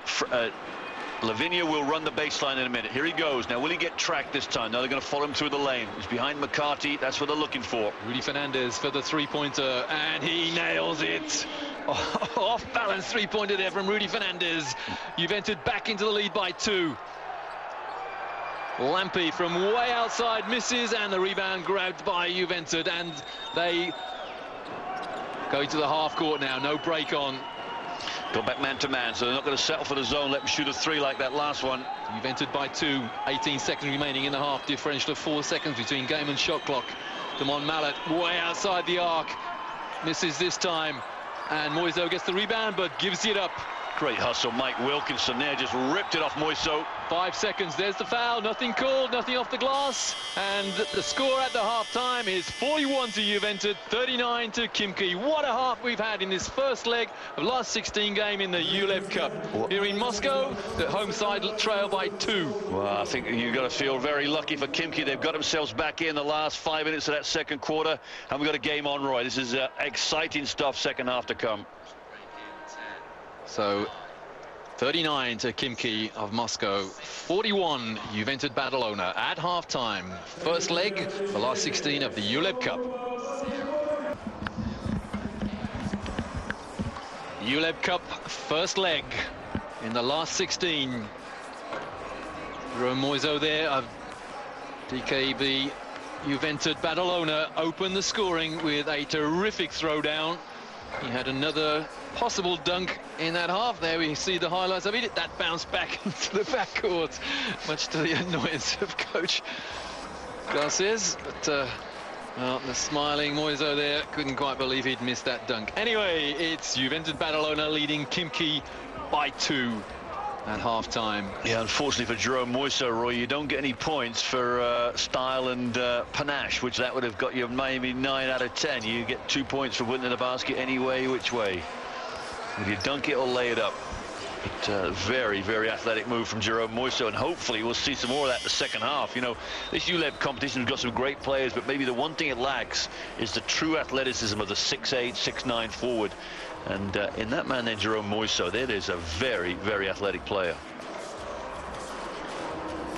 Lavinia will run the baseline in a minute. Here he goes. Now, will he get tracked this time? Now they're going to follow him through the lane. He's behind McCarthy. That's what they're looking for.
Rudy Fernandez for the 3-pointer, and he nails it. Oh, off-balance 3-pointer there from Rudy Fernandez. Joventut back into the lead by 2. Lampe from way outside misses, and the rebound grabbed by Joventut, and they go into the half court now. No break on.
Got back man to man, so they're not going to settle for the zone. Let them shoot a 3 like that last one.
Joventut by 2, 18 seconds remaining in the half. Differential of 4 seconds between game and shot clock. Damon Mallet way outside the arc. Misses this time. And Moiso gets the rebound, but gives it up.
Great hustle. Mike Wilkinson there just ripped it off Moiso.
5 seconds. There's the foul. Nothing called, nothing off the glass. And the score at the half-time is 41 to Joventut, 39 to Khimki. What a half we've had in this first leg of last 16 game in the ULEB Cup. Here in Moscow, the home side trail by 2.
Well, I think you've got to feel very lucky for Khimki. They've got themselves back in the last 5 minutes of that second quarter. And we've got a game on, Roy. This is exciting stuff, second half to come.
So 39 to Khimki of Moscow, 41 Joventut Badalona at half-time. First leg, the last 16 of the ULEB Cup. ULEB Cup first leg in the last 16. Moiso there of DKB. Joventut Badalona opened the scoring with a terrific throwdown. He had another possible dunk in that half. There we see the highlights of it. That bounced back into the backcourt, much to the annoyance of Coach Garces. But well, the smiling Moiso there couldn't quite believe he'd missed that dunk. Anyway, it's Joventut Badalona leading Khimki by 2 at half-time.
Yeah, unfortunately for Jerome Moiso, Roy, you don't get any points for style and panache, which that would have got you maybe 9 out of 10. You get 2 points for winning the basket any way, which way. If you dunk it or lay it up. But very, very athletic move from Jerome Moiso, and hopefully we'll see some more of that in the second half. You know, this ULEB competition's got some great players, but maybe the one thing it lacks is the true athleticism of the 6'8", 6'9" forward. And in that man there, Jerome Moiso, there is a very, very athletic player.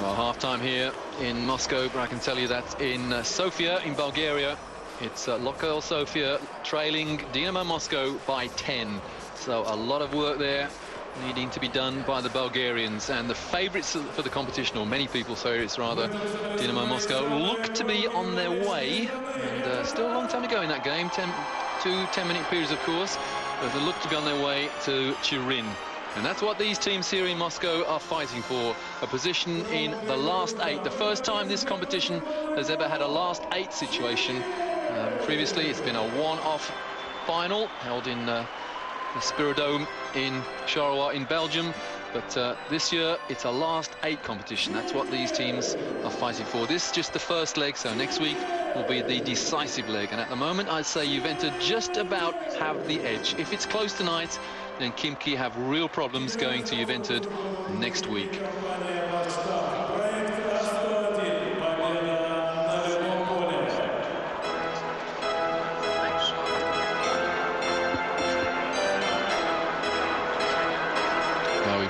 Well, half-time here in Moscow, but I can tell you that in Sofia, in Bulgaria, it's Lokomotiv Sofia trailing Dinamo Moscow by 10. So a lot of work there needing to be done by the Bulgarians, and the favourites for the competition, or many people's favourites rather, Dinamo Moscow, look to be on their way, and still a long time to go in that game. 2 10-minute periods, of course, but they look to be on their way to Turin. And that's what these teams here in Moscow are fighting for, a position in the last 8. The first time this competition has ever had a last 8 situation. Previously it's been a one-off final held in the Spiridome in Charleroi in Belgium, but this year it's a last 8 competition. That's what these teams are fighting for. This is just the first leg, so next week will be the decisive leg, and at the moment I'd say Joventut just about have the edge. If it's close tonight, then Khimki have real problems going to Joventut next week.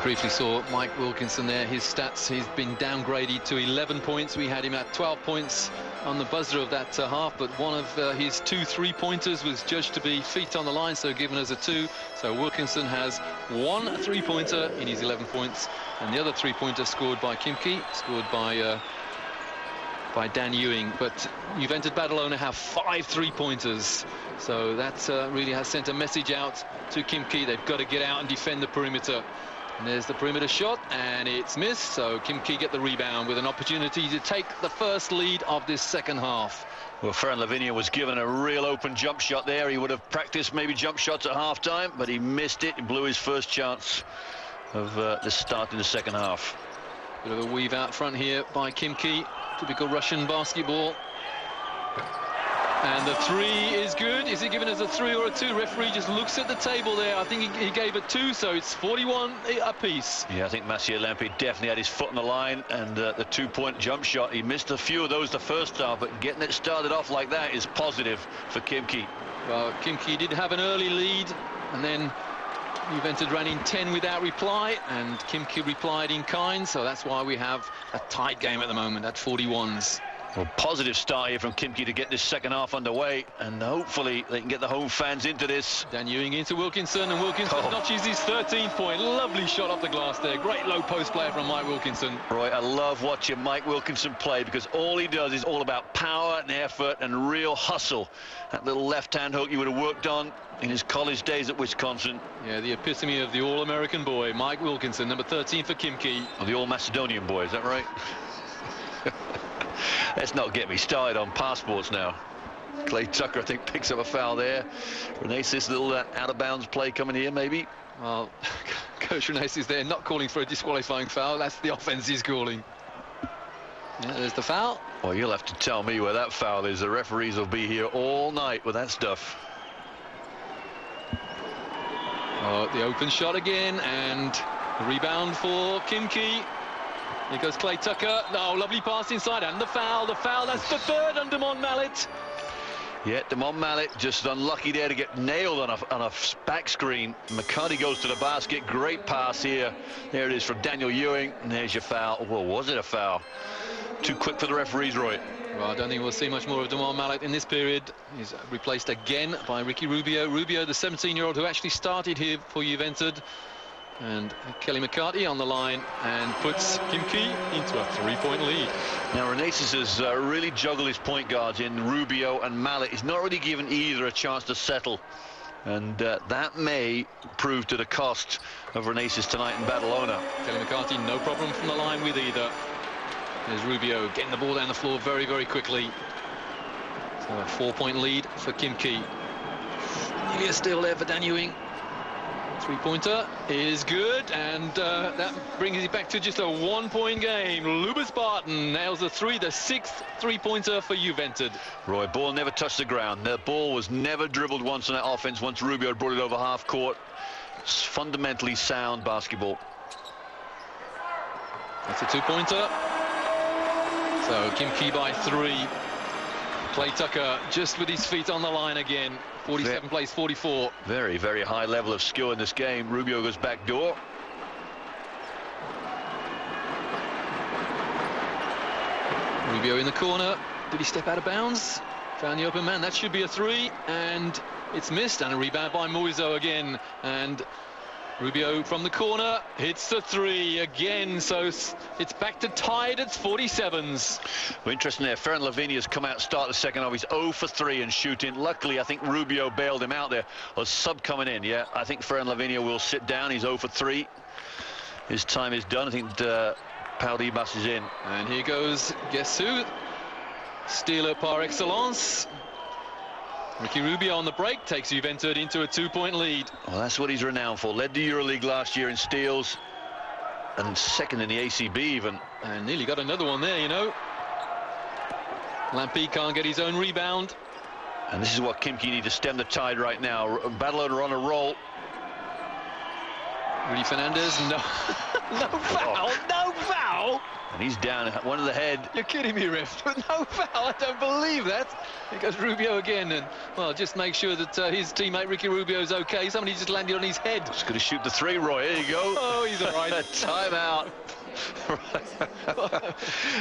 Briefly saw Mike Wilkinson there, his stats. He's been downgraded to 11 points. We had him at 12 points on the buzzer of that half, but one of his 2 3-pointers was judged to be feet on the line, so given as a 2. So Wilkinson has 1 3-pointer in his 11 points, and the other 3-pointer scored by Khimki, scored by Dan Ewing. But Joventut Badalona have 5 3-pointers, so that really has sent a message out to Khimki. They've got to get out and defend the perimeter. And there's the perimeter shot, and it's missed, so Khimki get the rebound with an opportunity to take the first lead of this second half.
Well, Ferran Lavinia was given a real open jump shot there. He would have practiced maybe jump shots at half-time, but he missed it. He blew his first chance of the start in the second half.
Bit of a weave out front here by Khimki. Typical Russian basketball. And the 3 is good. Is he given as a 3 or a 2? Referee just looks at the table there. I think he gave a 2, so it's 41 apiece.
Yeah, I think Lampe definitely had his foot on the line, and the 2-point jump shot, he missed a few of those the first half, but getting it started off like that is positive for Khimki.
Well, Khimki did have an early lead, and then Joventut ran in 10 without reply, and Khimki replied in kind, so that's why we have a tight game at the moment at 41s.
Well, positive start here from Khimki to get this second half underway, and hopefully they can get the home fans into this.
Dan Ewing into Wilkinson, and Wilkinson notches his 13th point. Lovely shot off the glass there. Great low post player from Mike Wilkinson.
Roy, I love watching Mike Wilkinson play, because all he does is all about power and effort and real hustle. That little left-hand hook he would have worked on in his college days at Wisconsin.
Yeah, the epitome of the All-American boy, Mike Wilkinson, number 13 for Khimki.
Or the All-Macedonian boy, is that right? Let's not get me started on passports now. Clay Tucker, I think, picks up a foul there. Renace's little out-of-bounds play coming here, maybe.
Well, Coach Renace is there, not calling for a disqualifying foul. That's the offense he's calling. Yeah, there's the foul.
Well, you'll have to tell me where that foul is. The referees will be here all night with that stuff.
Oh, the open shot again, and the rebound for Khimki. Here goes Clay Tucker. Oh, lovely pass inside, and the foul. The foul, that's the third on Damon Mallet.
Yeah, Damon Mallet just unlucky there to get nailed on a back screen. McCarty goes to the basket. Great pass here. There it is from Daniel Ewing. And there's your foul. Well, was it a foul? Too quick for the referees, Roy.
Well, I don't think we'll see much more of Damon Mallet in this period. He's replaced again by Ricky Rubio. Rubio, the 17-year-old who actually started here for Joventut. And Kelly McCarty on the line and puts Khimki into a 3-point lead.
Now, Renaces has really juggled his point guards in Rubio and Mallet. He's not really given either a chance to settle. And that may prove to the cost of Renaces tonight in Badalona.
Kelly McCarty, no problem from the line with either. There's Rubio getting the ball down the floor very, very quickly. So a 4-point lead for Khimki. Nearly a steal there for Dan Ewing. Three-pointer is good, and that brings it back to just a 1-point game. Barton nails the 6th three-pointer for Joventut.
Roy, ball never touched the ground. The ball was never dribbled once on that offense once Rubio had brought it over half court. It's fundamentally sound basketball.
That's a 2-pointer. So Khimki by 3. Clay Tucker just with his feet on the line again. 47 plays 44.
Very, very high level of skill in this game. Rubio goes back door.
Rubio in the corner. Did he step out of bounds? Found the open man. That should be a 3, and it's missed. And a rebound by Moiso again. And Rubio from the corner hits the 3 again, so it's back to tied at 47s.
Well, interesting there. Ferran Lavinia's come out, start the second half. He's 0 for 3 and shooting. Luckily, I think Rubio bailed him out there. A sub coming in. Yeah, I think Ferran Lavinia will sit down. He's 0 for 3. His time is done. I think Paul Dibas is in.
And here goes, guess who? Stealer par excellence. Ricky Rubio on the break takes Joventut into a 2-point lead.
Well, that's what he's renowned for. Led the EuroLeague last year in steals and second in the ACB even.
And nearly got another one there, you know. Lampe can't get his own rebound.
And this is what Khimki need to stem the tide right now. Badalona on a roll.
Rudy Fernandez, no. No foul, no foul.
And he's down one of the head.
You're kidding me, ref. No foul, I don't believe that. Here goes Rubio again, and well, just make sure that his teammate Ricky Rubio's okay. Somebody just landed on his head.
Just going to shoot the 3, Roy. Here you go.
Oh, he's all right.
Timeout.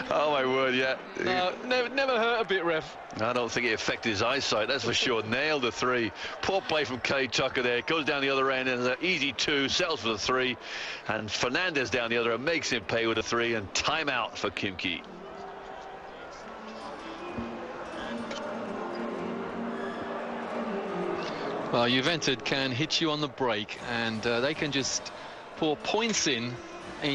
Oh my word, yeah.
No, never hurt a bit, ref.
I don't think it affected his eyesight, that's for sure. Nailed the 3. Poor play from Clay Tucker there. Goes down the other end and an easy 2, settles for the 3, and Fernandez down the other end makes him pay with a 3, and timeout for Khimki.
Well, Joventut can hit you on the break, and they can just pour points in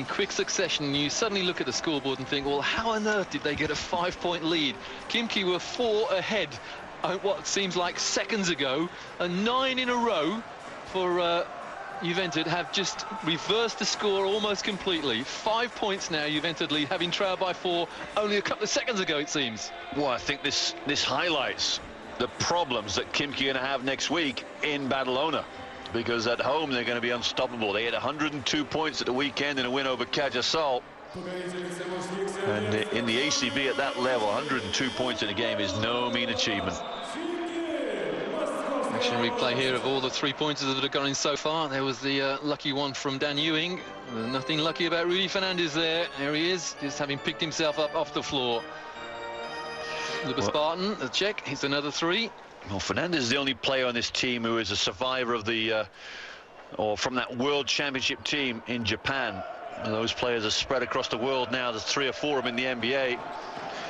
quick succession. You suddenly look at the scoreboard and think, well, how on earth did they get a 5-point lead? Khimki were 4 ahead what seems like seconds ago, and 9 in a row for Joventut have just reversed the score almost completely. 5 points now, Joventut lead, having trailed by 4 only a couple of seconds ago, it seems.
Well, I think this highlights the problems that Khimki are going to have next week in Badalona, because at home they're going to be unstoppable. They had 102 points at the weekend in a win over Cajasol. And in the ACB at that level, 102 points in a game is no mean achievement.
Action replay here of all the 3-pointers that have gone in so far. There was the lucky one from Dan Ewing. Nothing lucky about Rudy Fernandez there. There he is, just having picked himself up off the floor. Barton, the check. He's another 3.
Well, Fernandez is the only player on this team who is a survivor of the or from that World Championship team in Japan. And those players are spread across the world now. There's 3 or 4 of them in the NBA.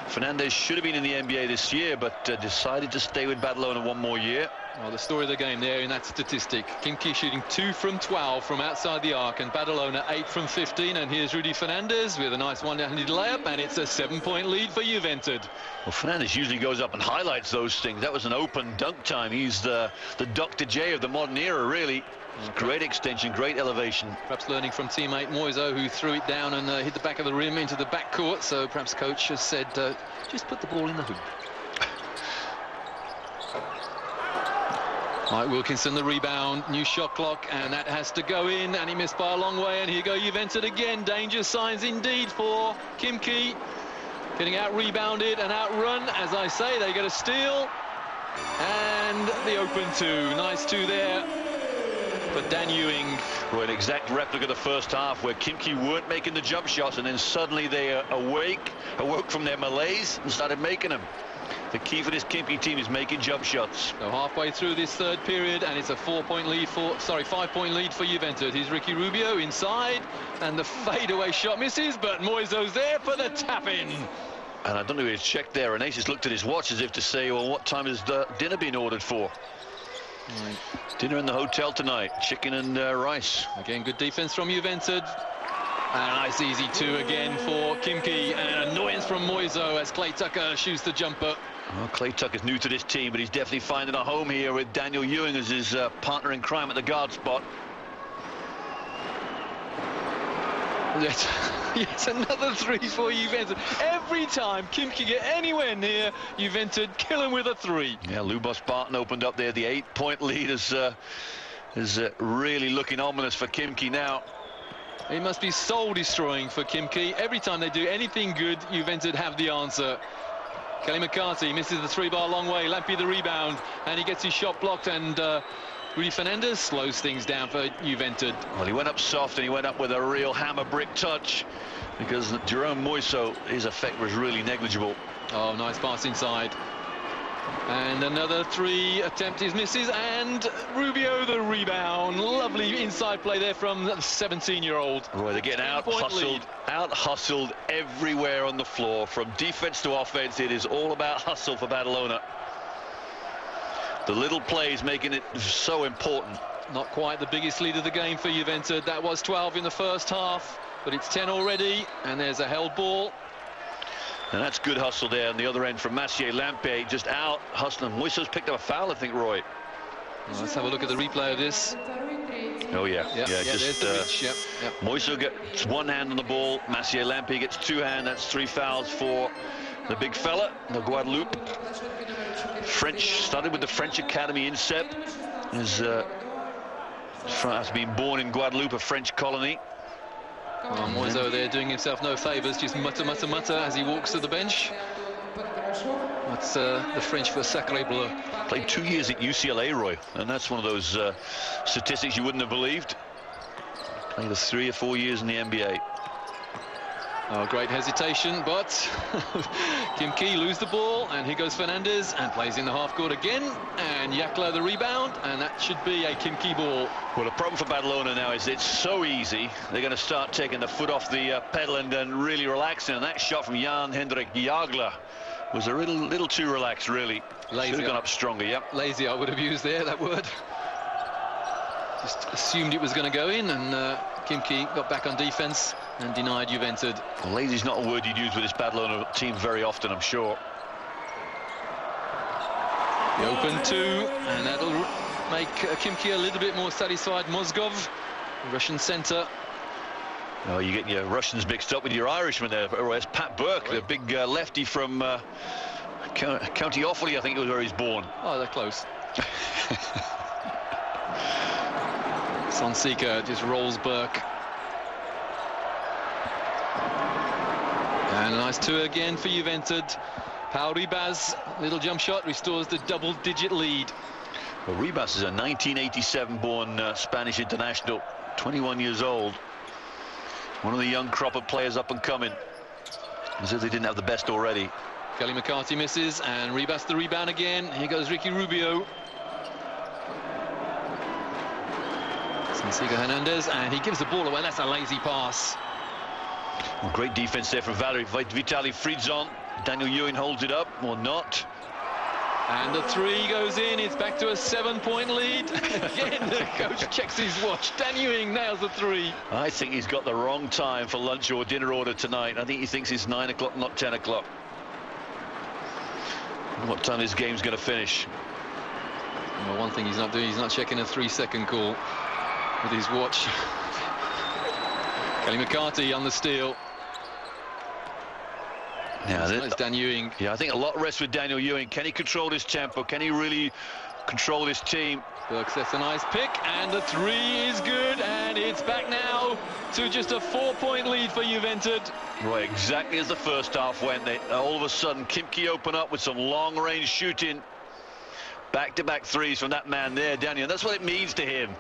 Fernandez should have been in the NBA this year, but decided to stay with Badalona 1 more year.
Well, the story of the game there in that statistic. Khimki shooting 2 from 12 from outside the arc, and Badalona 8 from 15. And here's Rudy Fernandez with a nice one-handed layup, and it's a 7-point lead for Joventut.
Well, Fernandez usually goes up and highlights those things. That was an open dunk time. He's the Dr. J of the modern era, really. Great extension, great elevation. Perhaps
learning from teammate Moiso, who threw it down and hit the back of the rim into the backcourt. So perhaps coach has said, just put the ball in the hoop. Right, Wilkinson the rebound, new shot clock, and that has to go in, and he missed by a long way. And here go Joventut again. Danger signs indeed for Khimki. Getting out rebounded and outrun. As I say, they get a steal, and the open 2. Nice 2 there. But Dan Ewing.
Well, an exact replica of the first half, where Khimki weren't making the jump shots, and then suddenly they awoke from their malaise and started making them. The key for this Khimki team is making jump shots.
So halfway through this 3rd period, and it's a 5-point lead for Joventut. Here's Ricky Rubio inside, and the fadeaway shot misses, but Moiso's there for the tap-in.
And I don't know if he's checked there, and Ace looked at his watch as if to say, well, what time has the dinner been ordered for? Right. Dinner in the hotel tonight, chicken and rice.
Again, good defense from Joventut. And a nice easy 2 again for Khimki, and an annoyance from Moiso as Clay Tucker shoots the jumper.
Well, Clay Tucker's new to this team, but he's definitely finding a home here with Daniel Ewing as his partner in crime at the guard spot.
Yes, another 3 for Joventut. Every time Khimki get anywhere near Joventut, kill him with a 3.
Yeah, Barton opened up there. The 8-point lead is really looking ominous for Khimki now.
It must be soul-destroying for Khimki. Every time they do anything good, Joventut have the answer. Kelly McCarthy misses the 3-bar long way. Lampe the rebound, and he gets his shot blocked, and Rudy Fernandez slows things down for Joventut.
Well, he went up soft, and he went up with a real hammer brick touch, because Jerome Moiso, his effect was really negligible.
Oh, nice pass inside. And another 3 attempt is misses, and Rubio the rebound. Lovely inside play there from the 17-year-old.
Boy, they're getting out-hustled everywhere on the floor. From defense to offense, it is all about hustle for Badalona. The little plays making it so important.
Not quite the biggest lead of the game for Joventut. That was 12 in the first half, but it's 10 already, and there's a held ball.
And that's good hustle there on the other end from Lampe, just out hustling. Moiso's picked up a foul, I think, Roy.
Well, let's have a look at the replay of this.
Oh, yeah.
Just the reach. Yep.
Moiso gets 1 hand on the ball. Lampe gets 2 hands. That's 3 fouls for the big fella, the Guadeloupe. French, started with the French Academy INSEP. Has been born in Guadeloupe, a French colony.
Well, Moiso there doing himself no favours, just mutter, mutter, mutter as he walks to the bench. That's the French for sacré bleu.
Played 2 years at UCLA, Roy, and that's one of those statistics you wouldn't have believed. Played 3 or 4 years in the NBA.
Oh, great hesitation, but Khimki lose the ball, and here goes Fernandez, and plays in the half court again, and Jagla the rebound, and that should be a Khimki ball.
Well, the problem for Badalona now is it's so easy. They're going to start taking the foot off the pedal and really relaxing, and that shot from Jan-Hendrik Jagla was a little too relaxed, really.
Lazy.
Should have gone up stronger, yep.
Lazy, I would have used there, that word. Just assumed it was going to go in, and Khimki got back on defense and denied Joventut.
Well, lazy's not a word you'd use with this Badalona team very often, I'm sure.
The open 2, and that'll make Khimki a little bit more satisfied. Mozgov, Russian centre.
Oh, you get your Russians mixed up with your Irishmen there. It's Pat Burke, the big lefty from County Offaly, I think it was where he's born.
Oh, they're close. Sonseca just rolls Burke. And a nice 2 again for Joventut. Pau Ribas, little jump shot, restores the double-digit lead.
Well, Ribas is a 1987-born Spanish international, 21 years old. One of the young crop of players up and coming. As if they didn't have the best already.
Kelly McCarthy misses, and Rebus the rebound again. Here goes Ricky Rubio. Fernandez, and he gives the ball away. That's a lazy pass.
Well, great defense there from Vitaly Fridzon. Daniel Ewing holds it up, or not.
And the three goes in. It's back to a 7-point lead. Again, the coach checks his watch. Dan Ewing nails the three.
I think he's got the wrong time for lunch or dinner order tonight. I think he thinks it's 9 o'clock, not 10 o'clock. What time this game's going to finish?
Well, one thing he's not doing, he's not checking a 3-second call with his watch. Kelly McCarthy on the steal.
Yeah,
that's Dan Ewing.
Yeah, I think a lot rests with Daniel Ewing. Can he control his tempo? Can he really control this team?
Burke sets a nice pick, and the three is good, and it's back now to just a 4-point lead for Joventut.
Right, exactly as the first half went. All of a sudden, Khimki open up with some long-range shooting. Back-to-back threes from that man there, Daniel. And that's what it means to him.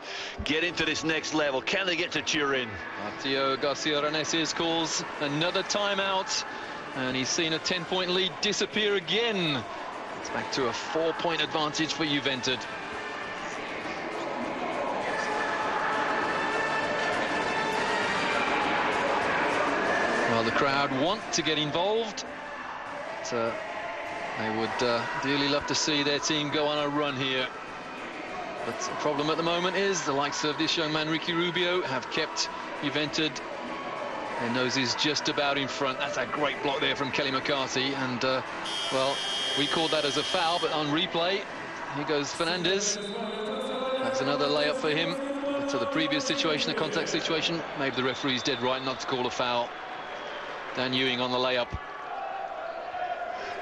Get into this next level. Can they get to Turin?
Matteo Garcia-Reneses calls another timeout, and he's seen a 10-point lead disappear again. It's back to a 4-point advantage for Joventut. Well, the crowd want to get involved. They would dearly love to see their team go on a run here. But the problem at the moment is the likes of this young man, Ricky Rubio, have kept Joventut. Their noses just about in front. That's a great block there from Kelly McCarthy. And, well, we called that as a foul, but on replay, here goes Fernandez. That's another layup for him. But to the previous situation, the contact situation, maybe the referee's dead right not to call a foul. Dan Ewing on the layup.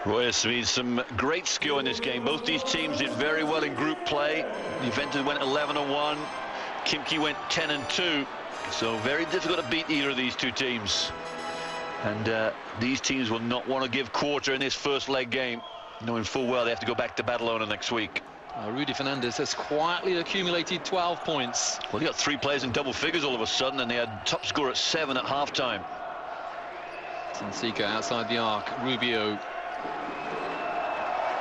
Roy has seen some great skill in this game. Both these teams did very well in group play. Joventut went 11-1. Khimki went 10-2. So very difficult to beat either of these two teams. And these teams will not want to give quarter in this first leg game, knowing full well they have to go back to Badalona next week.
Rudy Fernandez has quietly accumulated 12 points.
Well, they got 3 players in double figures all of a sudden, and they had top score at 7 at halftime.
Sanseca outside the arc. Rubio.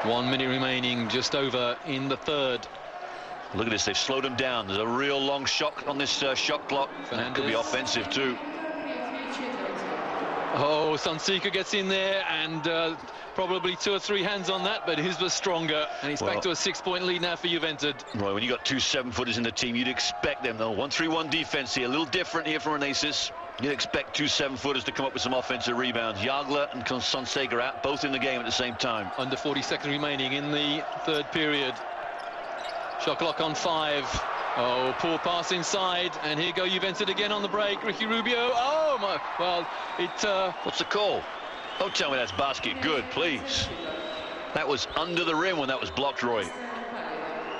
1 minute remaining, just over in the third.
Look at this, they've slowed him down. There's a real long shot on this shot clock. That could be offensive too.
Oh, Sanseca gets in there, and probably 2 or 3 hands on that, but his was stronger, and he's back to a 6-point lead now for Joventut.
Right, when you got 2 7-footers in the team, you'd expect them, though. 1-3-1 defense here, a little different here from Reneses. You'd expect 2 7-footers to come up with some offensive rebounds. Jagla and Sanseca out, both in the game at the same time.
Under 40 seconds remaining in the third period. Shot clock on 5. Oh, poor pass inside, and here go Joventut again on the break. Ricky Rubio. Oh my! Well,
what's the call? Don't tell me that's basket. Good, please. That was under the rim when that was blocked, Roy.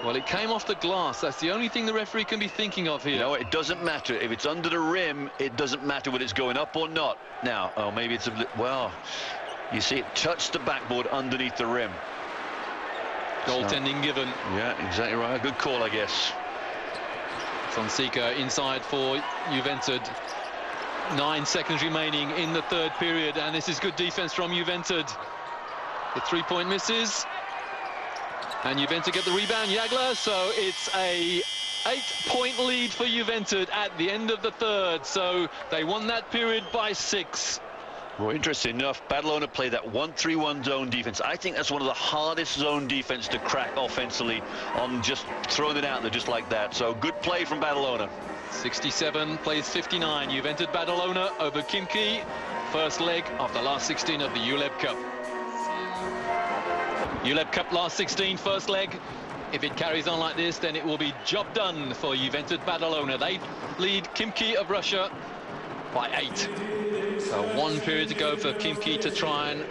Well, it came off the glass. That's the only thing the referee can be thinking of here.
No, it doesn't matter. If it's under the rim, it doesn't matter whether it's going up or not. Now, oh, maybe it's well, you see it touched the backboard underneath the rim.
Goaltending given.
Yeah, exactly right. Good call, I guess.
Sanseca inside for Joventut. 9 seconds remaining in the third period, and this is good defense from Joventut. The 3-point misses, and Joventut get the rebound. Jagla, so it's a 8-point lead for Joventut at the end of the third. So they won that period by 6.
Well, interesting enough, Badalona play that 1-3-1 zone defense. I think that's one of the hardest zone defense to crack offensively, on just throwing it out there just like that. So good play from Badalona.
67 plays 59. Joventut Badalona over Khimki. First leg of the last 16 of the ULEB Cup. ULEB Cup last 16, first leg. If it carries on like this, then it will be job done for Joventut Badalona. They lead Khimki of Russia by 8. So 1 period to go for Khimki to try and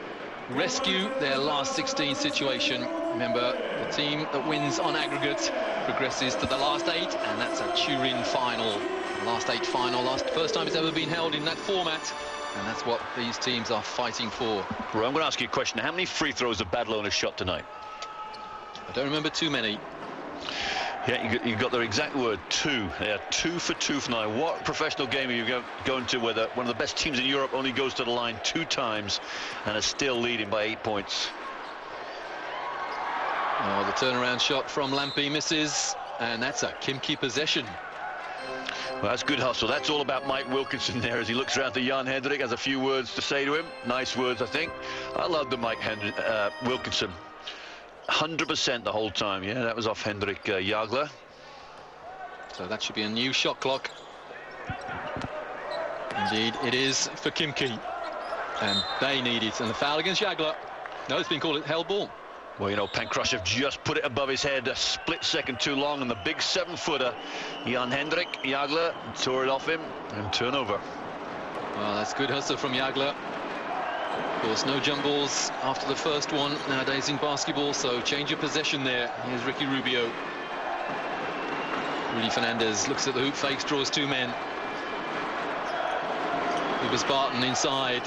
rescue their last 16 situation. Remember, the team that wins on aggregate progresses to the last 8, and that's a Turin final. Last 8 final, first time it's ever been held in that format, and that's what these teams are fighting for.
Well, I'm going to ask you a question. How many free throws have Badalona shot tonight?
I don't remember too many.
Yeah, you got the exact word, two. They are 2 for 2 for now. What professional game are you going to where one of the best teams in Europe only goes to the line 2 times and is still leading by 8 points?
Oh, the turnaround shot from Lampe misses, and that's a Khimki possession.
Well, that's good hustle. That's all about Mike Wilkinson there as he looks around to Jan Hendrik, has a few words to say to him. Nice words, I think. I love the Wilkinson. 100% the whole time. Yeah, that was off Hendrik Jagla.
So that should be a new shot clock. Indeed, it is for Khimki. And they need it. And the foul against Jagla. No, it's been called a held ball.
Well, you know, Pankrushev just put it above his head a split second too long, and the big 7-footer, Jan Hendrik Jagla, tore it off him, and turnover.
Well, that's good hustle from Jagla. Of course, no jump balls after the first one nowadays in basketball, so change of possession there. Here's Ricky Rubio. Fernandez looks at the hoop, fakes, draws 2 men. It was Barton inside.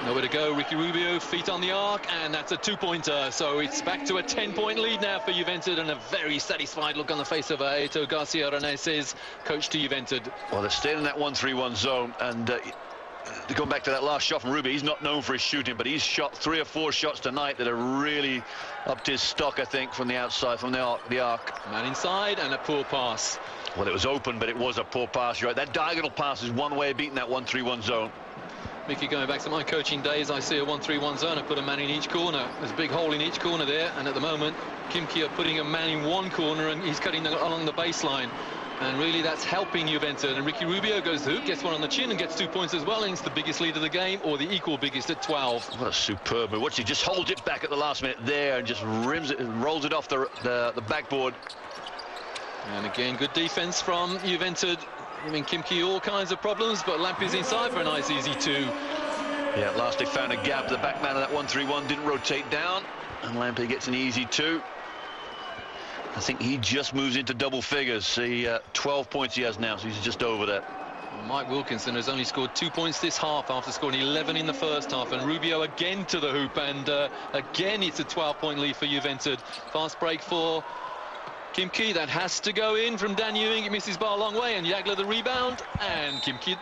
Nowhere to go. Ricky Rubio, feet on the arc, and that's a 2-pointer. So it's back to a 10-point lead now for Joventut, and a very satisfied look on the face of Aeto Garcia Reneses, coach to Joventut.
Well, they're staying in that 1-3-1 zone, and going back to that last shot from Rubio, he's not known for his shooting, but he's shot 3 or 4 shots tonight that are really up to his stock, I think, from the outside, from the arc.
Man inside, and a poor pass.
Well, it was open, but it was a poor pass. You're right. That diagonal pass is one way of beating that 1-3-1 zone.
Mickey, going back to my coaching days, I see a 1-3-1 zone. I put a man in each corner. There's a big hole in each corner there, and at the moment, Khimki are putting a man in one corner, and he's cutting along the baseline. And really, that's helping Joventut. And Ricky Rubio goes to the hoop, gets one on the chin, and gets 2 points as well, and it's the biggest lead of the game, or the equal biggest at 12.
What a superb move. Watch, he just holds it back at the last minute there, and just rims it, rolls it off the backboard.
And again, good defense from Joventut. I mean, Khimki all kinds of problems, but Lampe's inside for a nice easy 2.
Yeah, at last they found a gap. The back man of that 1-3-1 didn't rotate down, and Lampe gets an easy 2. I think he just moves into double figures. See, 12 points he has now, so he's just over that.
Mike Wilkinson has only scored 2 points this half after scoring 11 in the first half, and Rubio again to the hoop, and again it's a 12-point lead for Joventut. Fast break for Khimki, that has to go in from Dan Ewing. It misses bar a long way, and Jagla the rebound, and Khimki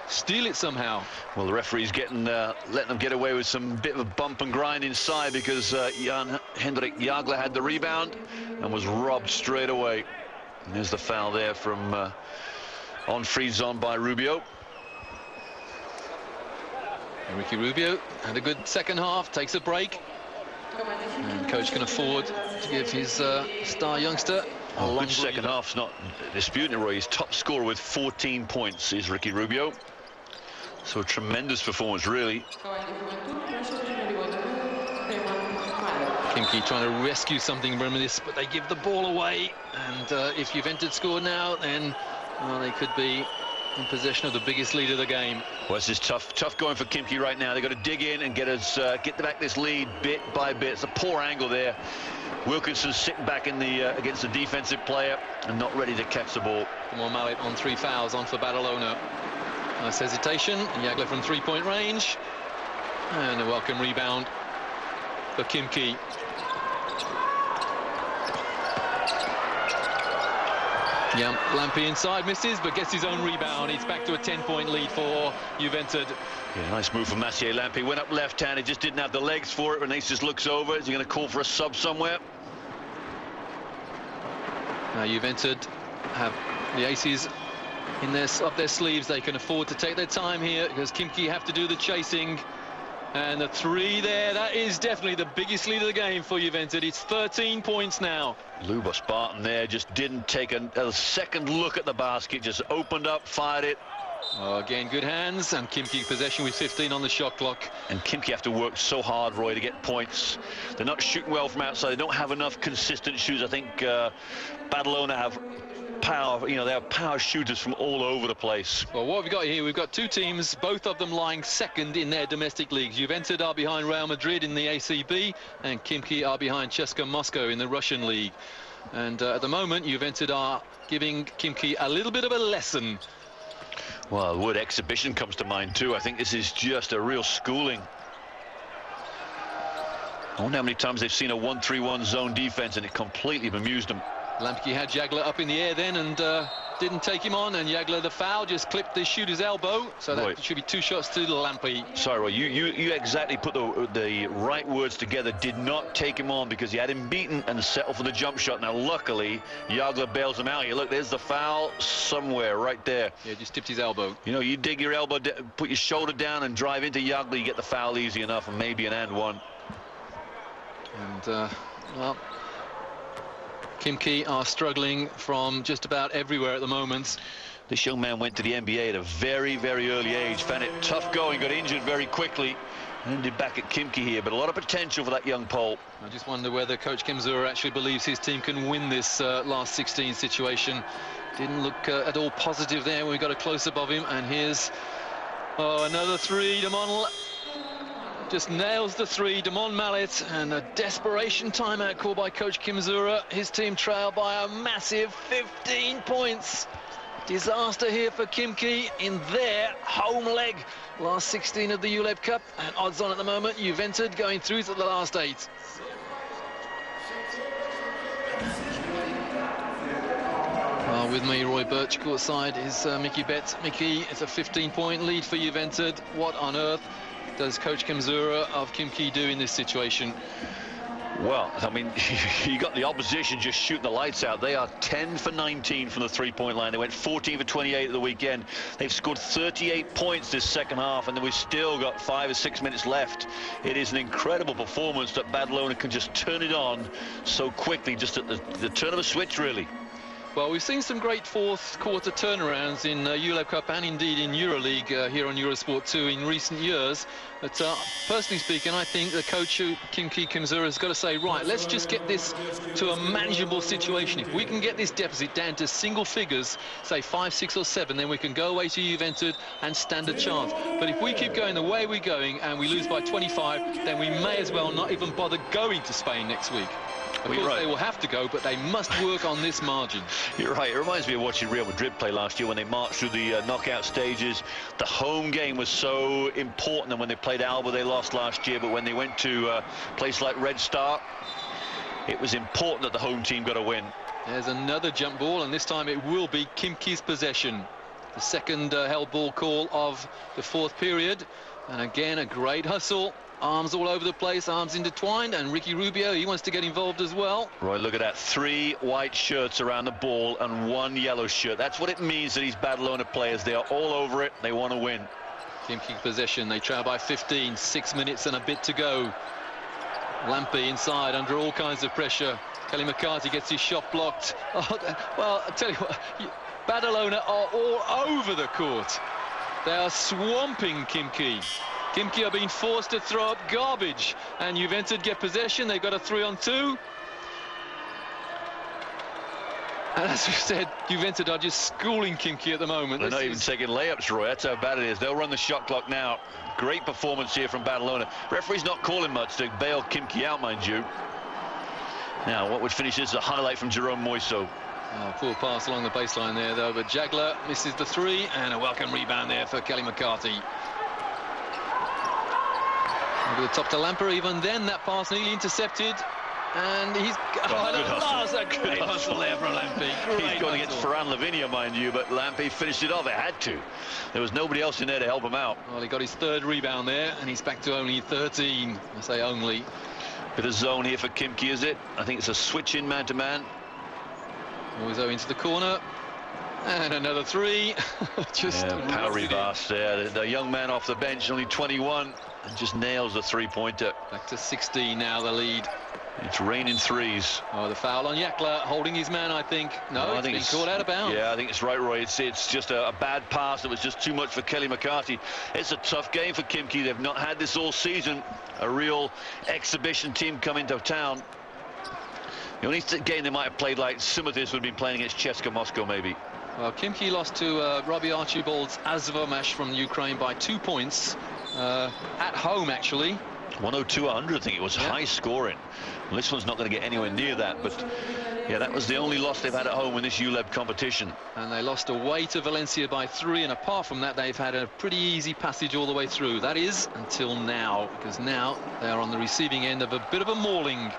steal it somehow.
Well, the referee's letting them get away with some bit of a bump and grind inside, because Jan Hendrik Jagla had the rebound and was robbed straight away. And there's the foul there from on free zone by Rubio.
And Ricky Rubio had a good second half, takes a break. And coach can afford to give his star youngster a long
good second half's not disputing it, Roy. His top scorer with 14 points is Ricky Rubio. So a tremendous performance, really.
Khimki trying to rescue something from this, but they give the ball away. And if Joventut score now, then well, they could be in possession of the biggest lead of the game.
Well, this is tough going for Khimki right now. They've got to dig in and get back this lead bit by bit. It's a poor angle there. Wilkinson sitting back in the against the defensive player and not ready to catch the ball.
More Mallet on 3 fouls on for Badalona. Nice hesitation. Jagla from 3-point range, and a welcome rebound for Khimki. Yeah, Lampe inside, misses, but gets his own rebound. It's back to a 10-point lead for Joventut.
Yeah, nice move from Mathieu Lampe. Went up left-handed, just didn't have the legs for it. Reneses just looks over. Is he going to call for a sub somewhere?
Now Joventut have the aces up their sleeves. They can afford to take their time here, because Khimki have to do the chasing. And the 3 there, that is definitely the biggest lead of the game for Joventut. It's 13 points now.
Lubos Barton there just didn't take a second look at the basket, just opened up, fired it.
Oh, again, good hands, and Khimki possession with 15 on the shot clock.
And Khimki have to work so hard, Roy, to get points. They're not shooting well from outside. They don't have enough consistent shoots. I think Badalona have power, they have power shooters from all over the place.
Well, what we've got here, we've got 2 teams, both of them lying second in their domestic leagues. Joventut are behind Real Madrid in the ACB, and Khimki are behind CSKA Moscow in the Russian league. And at the moment, Joventut are giving Khimki a little bit of a lesson.
Well, the word exhibition comes to mind too. I think this is just a real schooling. I wonder how many times they've seen a 1-3-1 zone defense and it completely bemused them.
Lampe had Jagla up in the air then and didn't take him on, and Jagla, the foul, just clipped the shooter's elbow, so that should be 2 shots to Lampe.
Sorry, Roy, you exactly put the right words together. Did not take him on because he had him beaten and settled for the jump shot. Now, luckily, Jagla bails him out here. Look, there's the foul somewhere right there.
Yeah, just tipped his elbow.
You know, you dig your elbow, put your shoulder down and drive into Jagla, you get the foul easy enough, and maybe an and one.
And, well, Khimki are struggling from just about everywhere at the moment.
This young man went to the NBA at a very, very early age, found it tough going, got injured very quickly, and ended back at Khimki here, but a lot of potential for that young Pole.
I just wonder whether Coach Kimzura actually believes his team can win this last 16 situation. Didn't look at all positive there when we got a close-up of him, and here's another three. Damon just nails the three. Damon Mallet, and a desperation timeout call by Coach Kimzura. His team trail by a massive 15 points. Disaster here for Khimki in their home leg. Last 16 of the ULEB Cup, and odds on at the moment, Joventut going through to the last 8. With me, Roy Birch, courtside, is Mickey Betts. Mickey, it's a 15-point lead for Joventut. What on earth does Coach Kimzura of Khimki do in this situation?
Well, I mean, you got the opposition just shooting the lights out. They are 10 for 19 from the three-point line. They went 14 for 28 at the weekend. They've scored 38 points this second half, and then we've still got 5 or 6 minutes left. It is an incredible performance that Badalona can just turn it on so quickly, just at the turn of a switch, really.
Well, we've seen some great fourth-quarter turnarounds in ULEB Cup and indeed in EuroLeague here on Eurosport 2 in recent years. But personally speaking, I think the coach, Khimki Kimzura, has got to say, right, let's just get this to a manageable situation. If we can get this deficit down to single figures, say 5, 6 or 7, then we can go away to Joventut and stand a chance. But if we keep going the way we're going and we lose by 25, then we may as well not even bother going to Spain next week. Of course, they will have to go, but they must work on this margin.
You're right. It reminds me of watching Real Madrid play last year when they marched through the knockout stages. The home game was so important, and when they played Alba, they lost last year. But when they went to a place like Red Star, it was important that the home team got a win.
There's another jump ball, and this time it will be Khimki's possession. The second held ball call of the fourth period. And again, a great hustle. Arms all over the place, arms intertwined, and Ricky Rubio, he wants to get involved as well.
Right, look at that. 3 white shirts around the ball and 1 yellow shirt. That's what it means to these Badalona players. They are all over it. They want to win.
Khimki possession. They trail by 15. 6 minutes and a bit to go. Lampe inside under all kinds of pressure. Kelly McCarthy gets his shot blocked. Oh, well, I tell you what, Badalona are all over the court. They are swamping Khimki. Khimki are being forced to throw up garbage, and Joventut get possession. They've got a 3-on-2. And as we said, Joventut are just schooling Khimki at the moment.
They're not even taking layups, Roy. That's how bad it is. They'll run the shot clock now. Great performance here from Badalona. Referee's not calling much to bail Khimki out, mind you. Now, what would finish this is a highlight from Jerome Moiso.
Oh, poor pass along the baseline there, though, but Jagla misses the 3, and a welcome rebound there for Kelly McCarthy. Over the top to Lampe. Even then, that pass nearly intercepted, and he's
good
hustle there from Lampe.
He's going against Ferran Lavinia, mind you, but Lampe finished it off. It had to. There was nobody else in there to help him out.
Well, he got his 3rd rebound there, and he's back to only 13. I say only.
Bit of zone here for Khimki, is it? I think it's a switch in man-to-man.
Moiso into the corner, and another 3. Just
power reverse there. The young man off the bench, only 21, and just nails the 3-pointer.
Back to 16 now, the lead.
It's raining 3s.
Oh, the foul on Jagla, holding his man, I think. No, I think it's been called out of bounds.
Yeah, I think it's right, Roy. It's just a bad pass. It was just too much for Kelly McCarthy. It's a tough game for Khimki. They've not had this all season. A real exhibition team come into town. The only game they might have played like some of this would have been playing against CSKA Moscow, maybe.
Well, Khimki lost to Robbie Archibald's Azvomash from Ukraine by 2 points. At home, actually.
102-100, I think it was. High scoring. Well, this one's not going to get anywhere near that, but yeah, that was the only loss they've had at home in this ULEB competition. And
they lost away to Valencia by 3, and apart from that, they've had a pretty easy passage all the way through. That is until now, because now they are on the receiving end of a bit of a mauling.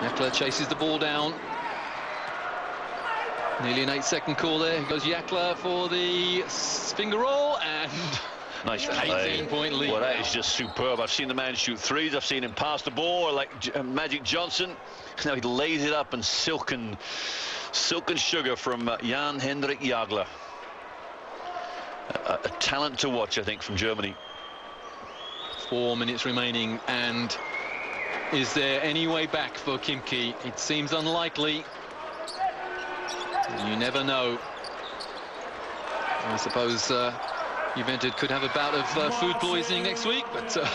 Jagla chases the ball down. Nearly an 8-second call there. Here goes Jagla for the finger roll, and
nice play.
18-point lead.
Well, that is just superb. I've seen the man shoot threes. I've seen him pass the ball like Magic Johnson. Now he lays it up, and silken sugar from Jan-Hendrik Jagla. A talent to watch, I think, from Germany.
4 minutes remaining, and is there any way back for Khimki? It seems unlikely. You never know. I suppose Joventut could have a bout of food poisoning next week, but
that'd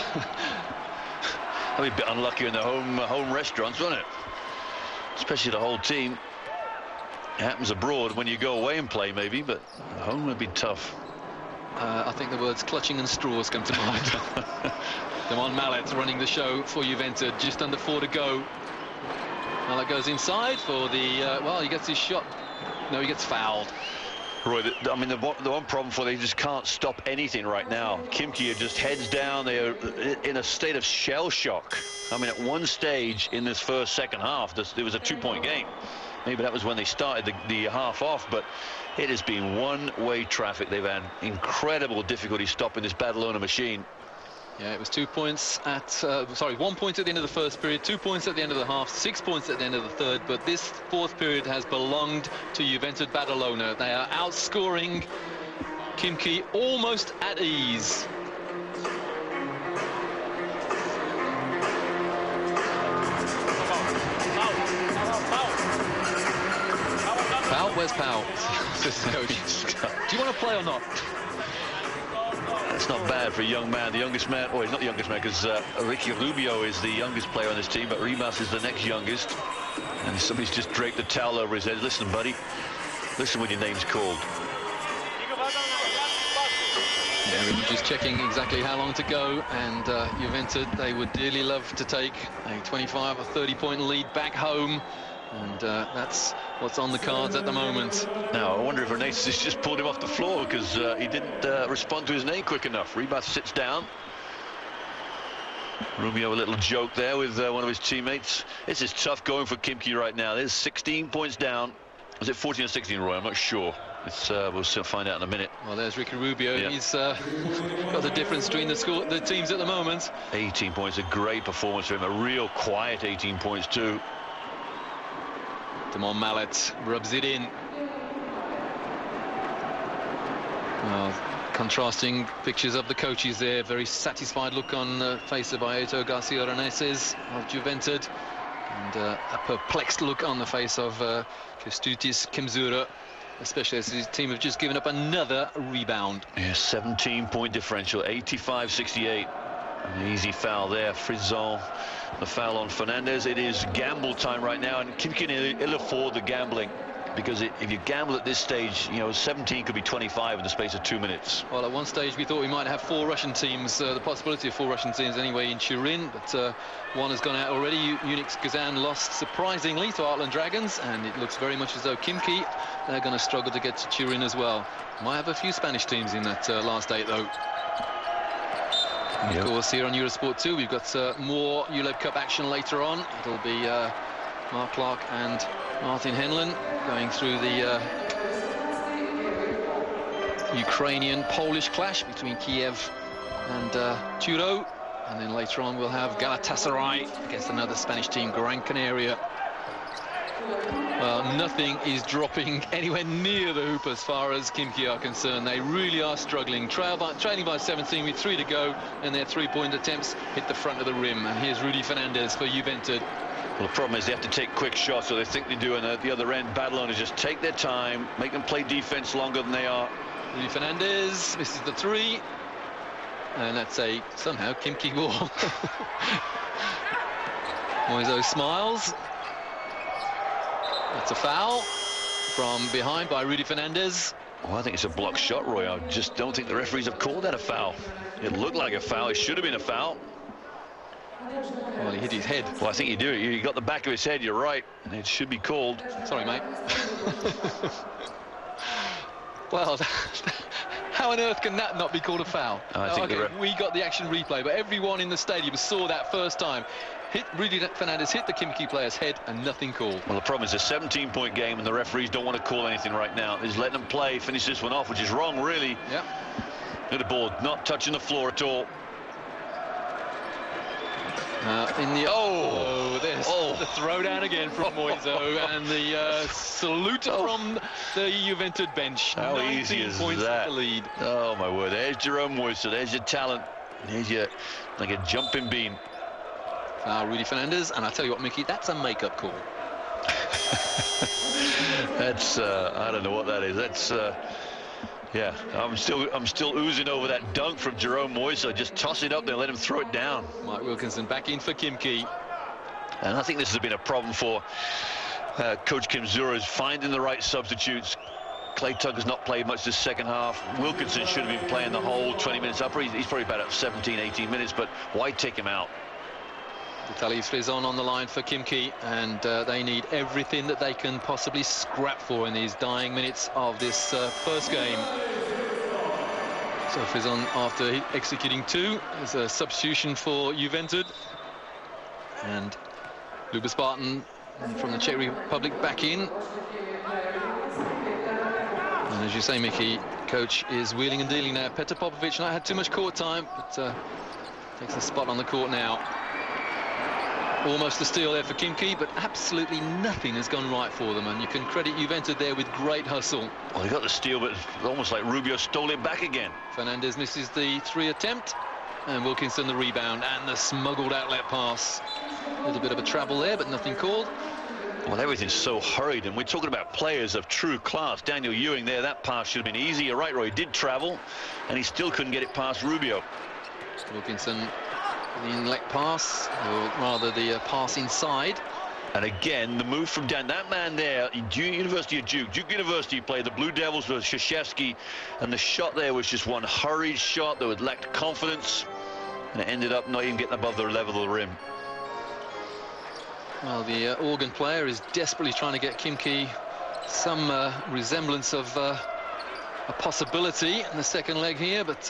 be a bit unlucky in the home restaurants, wouldn't it? Especially the whole team. It happens abroad when you go away and play, maybe, but at home would be tough.
I think the words clutching and straws come to mind. Come on, Mallet running the show for Joventut. Just under 4 to go. Mallet goes inside for the well, he gets his shot. No, he gets fouled.
Roy, I mean, the one problem for them, they just can't stop anything right now. Khimki are just heads down. They are in a state of shell shock. I mean, at one stage in this second half, there was a 2-point game. Maybe that was when they started the half off, but it has been one-way traffic. They've had incredible difficulty stopping this Badalona machine.
Yeah, it was 2 points at, 1 point at the end of the first period, 2 points at the end of the half, 6 points at the end of the third, but this fourth period has belonged to Joventut Badalona. They are outscoring Khimki almost at ease. Powell, where's Powell? Do you want to play or not?
That's not bad for a young man. The youngest man, oh, he's not the youngest man, because Rubio is the youngest player on this team, but Rimas is the next youngest. And somebody's just draped a towel over his head. Listen, buddy. Listen when your name's called.
Yeah, we were just checking exactly how long to go, and Joventut, they would dearly love to take a 25 or 30-point lead back home. And that's what's on the cards at the moment.
Now, I wonder if Fernandez has just pulled him off the floor because he didn't respond to his name quick enough. Ribas sits down. Rubio, a little joke there with one of his teammates. This is tough going for Khimki right now. There's 16 points down. Was it 14 or 16, Roy? I'm not sure. We'll still find out in a minute.
Well, there's Ricky Rubio. Yeah. He's got the difference between the teams at the moment. 18
points, a great performance for him. A real quiet 18 points, too.
Damon Mallet rubs it in. Well, contrasting pictures of the coaches there. Very satisfied look on the face of Aeto Garcia Reneses of Joventut, and a perplexed look on the face of Kestutis Kemzura, especially as his team have just given up another rebound.
Yeah, 17-point differential, 85-68. An easy foul there. Frizzon, the foul on Fernandez. It is gamble time right now, and Khimki can ill afford the gambling, because if you gamble at this stage, you know, 17 could be 25 in the space of 2 minutes.
Well, at one stage we thought we might have 4 Russian teams, the possibility of 4 Russian teams anyway in Turin, but one has gone out already. Unix Kazan lost surprisingly to Heartland Dragons, and it looks very much as though Khimki, they're going to struggle to get to Turin as well. Might have a few Spanish teams in that last 8 though. Of course, here on Eurosport 2, we've got more ULEB Cup action later on. It'll be Mark Clark and Martin Henlin going through the Ukrainian-Polish clash between Kiev and Turo. And then later on, we'll have Galatasaray against another Spanish team, Gran Canaria. Well, nothing is dropping anywhere near the hoop as far as Khimki are concerned. They really are struggling. Trailing by 17 with 3 to go, and their 3-point attempts hit the front of the rim. And here's Rudy Fernandez for Joventut.
Well, the problem is they have to take quick shots, so they think they do, and at the other end, Badalona just take their time, make them play defense longer than they are.
Rudy Fernandez misses the 3, and that's a somehow Khimki ball. Moiso smiles. That's a foul from behind by Rudy Fernandez.
Well, I think it's a blocked shot, Roy. I just don't think the referees have called that a foul. It looked like a foul. It should have been a foul.
Well, he hit his head.
Well, I think you do. You got the back of his head. You're right. It should be called.
Sorry, mate. Well, how on earth can that not be called a foul?
I think
we got the action replay, but everyone in the stadium saw that first time. Fernandez hit the Khimki player's head and nothing called.
Well, the problem is a 17-point game and the referees don't want to call anything right now. He's letting them play, finish this one off, which is wrong, really.
Yeah.
Look at the ball, not touching the floor at all.
There's the throwdown again from Moiso and the salute from the Joventut bench.
How easy is that?
The lead.
Oh my word! There's Jerome Moiso. There's your talent. There's your like a jumping bean.
Rudy Fernandez, and I tell you what, Mickey, that's a makeup call.
That's I don't know what that is. That's yeah. I'm still oozing over that dunk from Jerome Moiso. Just toss it up there, let him throw it down.
Mike Wilkinson back in for Khimki.
And I think this has been a problem for Coach Kim Zura's finding the right substitutes. Clay Tucker's not played much this second half. Wilkinson should have been playing the whole 20 minutes up. He's probably about 17, 18 minutes, but why take him out?
Vitaly Frizon on the line for Khimki, and they need everything that they can possibly scrap for in these dying minutes of this first game. So Frizon, after executing 2, is a substitution for Joventut. And Barton from the Czech Republic back in. And as you say, Mickey, coach is wheeling and dealing now. Petr Popovic not had too much court time, but takes a spot on the court now. Almost a steal there for Khimki, but absolutely nothing has gone right for them, and you can credit Joventut there with great hustle.
Well, they got the steal, but it's almost like Rubio stole it back again.
Fernandez misses the 3 attempt, and Wilkinson the rebound, and the smuggled outlet pass. A little bit of a travel there, but nothing called.
Well, everything's so hurried, and we're talking about players of true class. Daniel Ewing there, that pass should have been easy. You're right, Roy, he did travel, and he still couldn't get it past Rubio.
Wilkinson, the inlet pass, or rather the pass inside.
And again, the move from Dan, that man there, University of Duke University played the Blue Devils with Krzyzewski, and the shot there was just one hurried shot that lacked confidence, and it ended up not even getting above the level of the rim.
Well, the organ player is desperately trying to get Khimki some resemblance of a possibility in the second leg here, but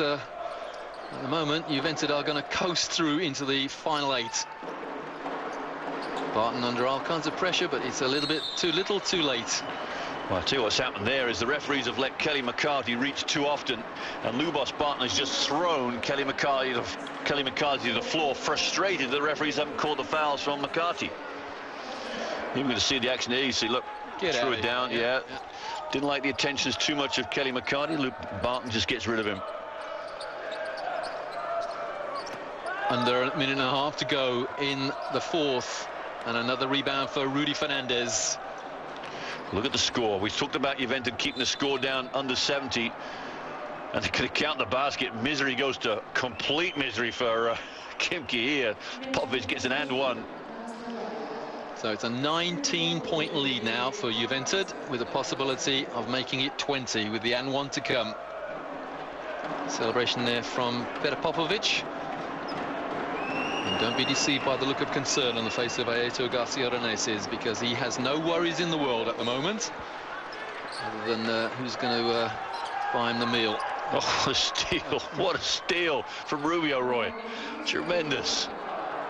at the moment, Joventut are going to coast through into the final 8. Barton under all kinds of pressure, but it's a little bit too little, too late.
Well, I'll tell you what's happened there is the referees have let Kelly McCarthy reach too often, and Barton has just thrown Kelly McCarthy to the floor, frustrated the referees haven't called the fouls from McCarthy. You're going to see the action there. You see, look, threw it down. Yeah. Didn't like the attentions too much of Kelly McCarthy. Barton just gets rid of him.
Under a minute and a half to go in the 4th, and another rebound for Rudy Fernandez.
Look at the score. We talked about Joventut keeping the score down under 70, and they could count the basket. Misery goes to complete misery for Khimki here. Popovic gets an and one.
So it's a 19-point lead now for Joventut, with a possibility of making it 20 with the and one to come. Celebration there from Petr Popovic. And don't be deceived by the look of concern on the face of Aeto Garcia Reneses, because he has no worries in the world at the moment, other than who's going to buy him the meal.
Oh, a steal. What a steal from Rubio, Roy. Tremendous.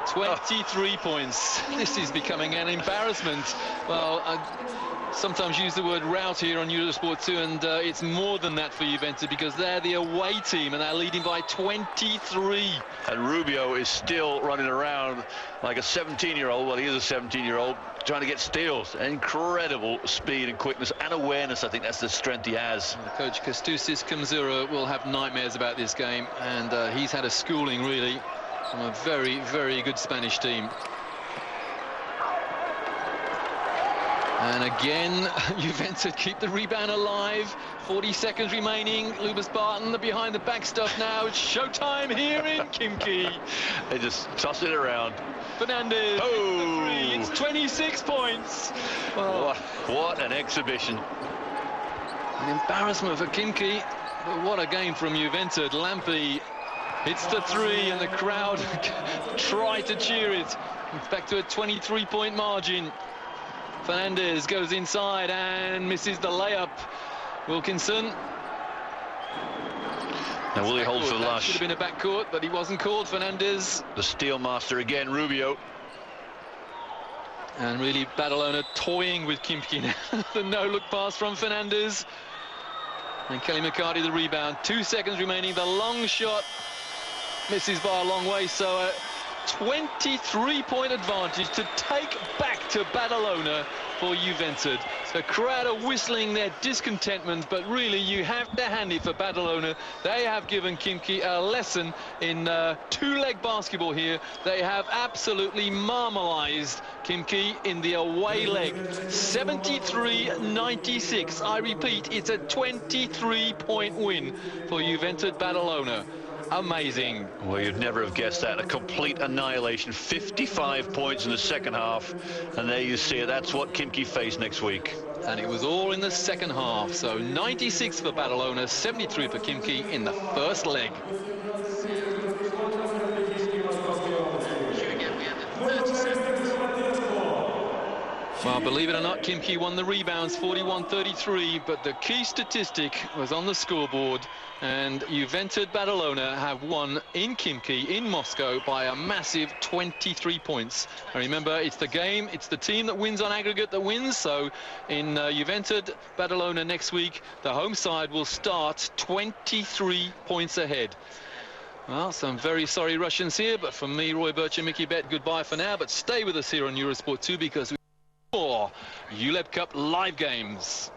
23 points. This is becoming an embarrassment. Well, I sometimes use the word rout here on Eurosport 2, and it's more than that for Joventut, because they're the away team and they're leading by 23.
And Rubio is still running around like a 17-year-old. Well, he is a 17-year-old trying to get steals. Incredible speed and quickness and awareness. I think that's the strength he has.
Coach Kęstutis Kędzura will have nightmares about this game, and he's had a schooling really from a very, very good Spanish team. And again, Joventut keep the rebound alive. 40 seconds remaining. Barton, the behind the back stuff now. It's showtime here in Khimki.
They just toss it around.
Fernandez.
Oh!
It's 26 points. Well,
what an exhibition.
An embarrassment for Khimki. But what a game from Joventut. Lampe hits the 3, and the crowd try to cheer it. It's back to a 23-point margin. Fernandez goes inside and misses the layup. Wilkinson.
Now will he hold for the last?
Should have been a backcourt, but he wasn't called. Fernandez.
The steal master again, Rubio.
And really Badalona toying with Khimki now. The no-look pass from Fernandez. And Kelly McCarty the rebound. 2 seconds remaining. The long shot misses by a long way. So a 23-point advantage to take back to Badalona for Joventut. The crowd are whistling their discontentment, but really you have to hand it for Badalona. They have given Khimki a lesson in two-leg basketball here. They have absolutely marmalized Khimki in the away leg. 73-96. I repeat, it's a 23-point win for Joventut Badalona. Amazing.
Well, you'd never have guessed that. A complete annihilation. 55 points in the second half. And there you see it. That's what Khimki face next week.
And it was all in the second half. So 96 for Badalona, 73 for Khimki in the first leg. Well, believe it or not, Khimki won the rebounds 41-33, but the key statistic was on the scoreboard, and Joventut Badalona have won in Khimki, in Moscow, by a massive 23 points. And remember, it's the game, it's the team that wins on aggregate that wins, so in Joventut Badalona next week, the home side will start 23 points ahead. Well, some very sorry Russians here, but from me, Roy Birch and Mickey Bet, goodbye for now, but stay with us here on Eurosport 2 because we more ULEB Cup live games.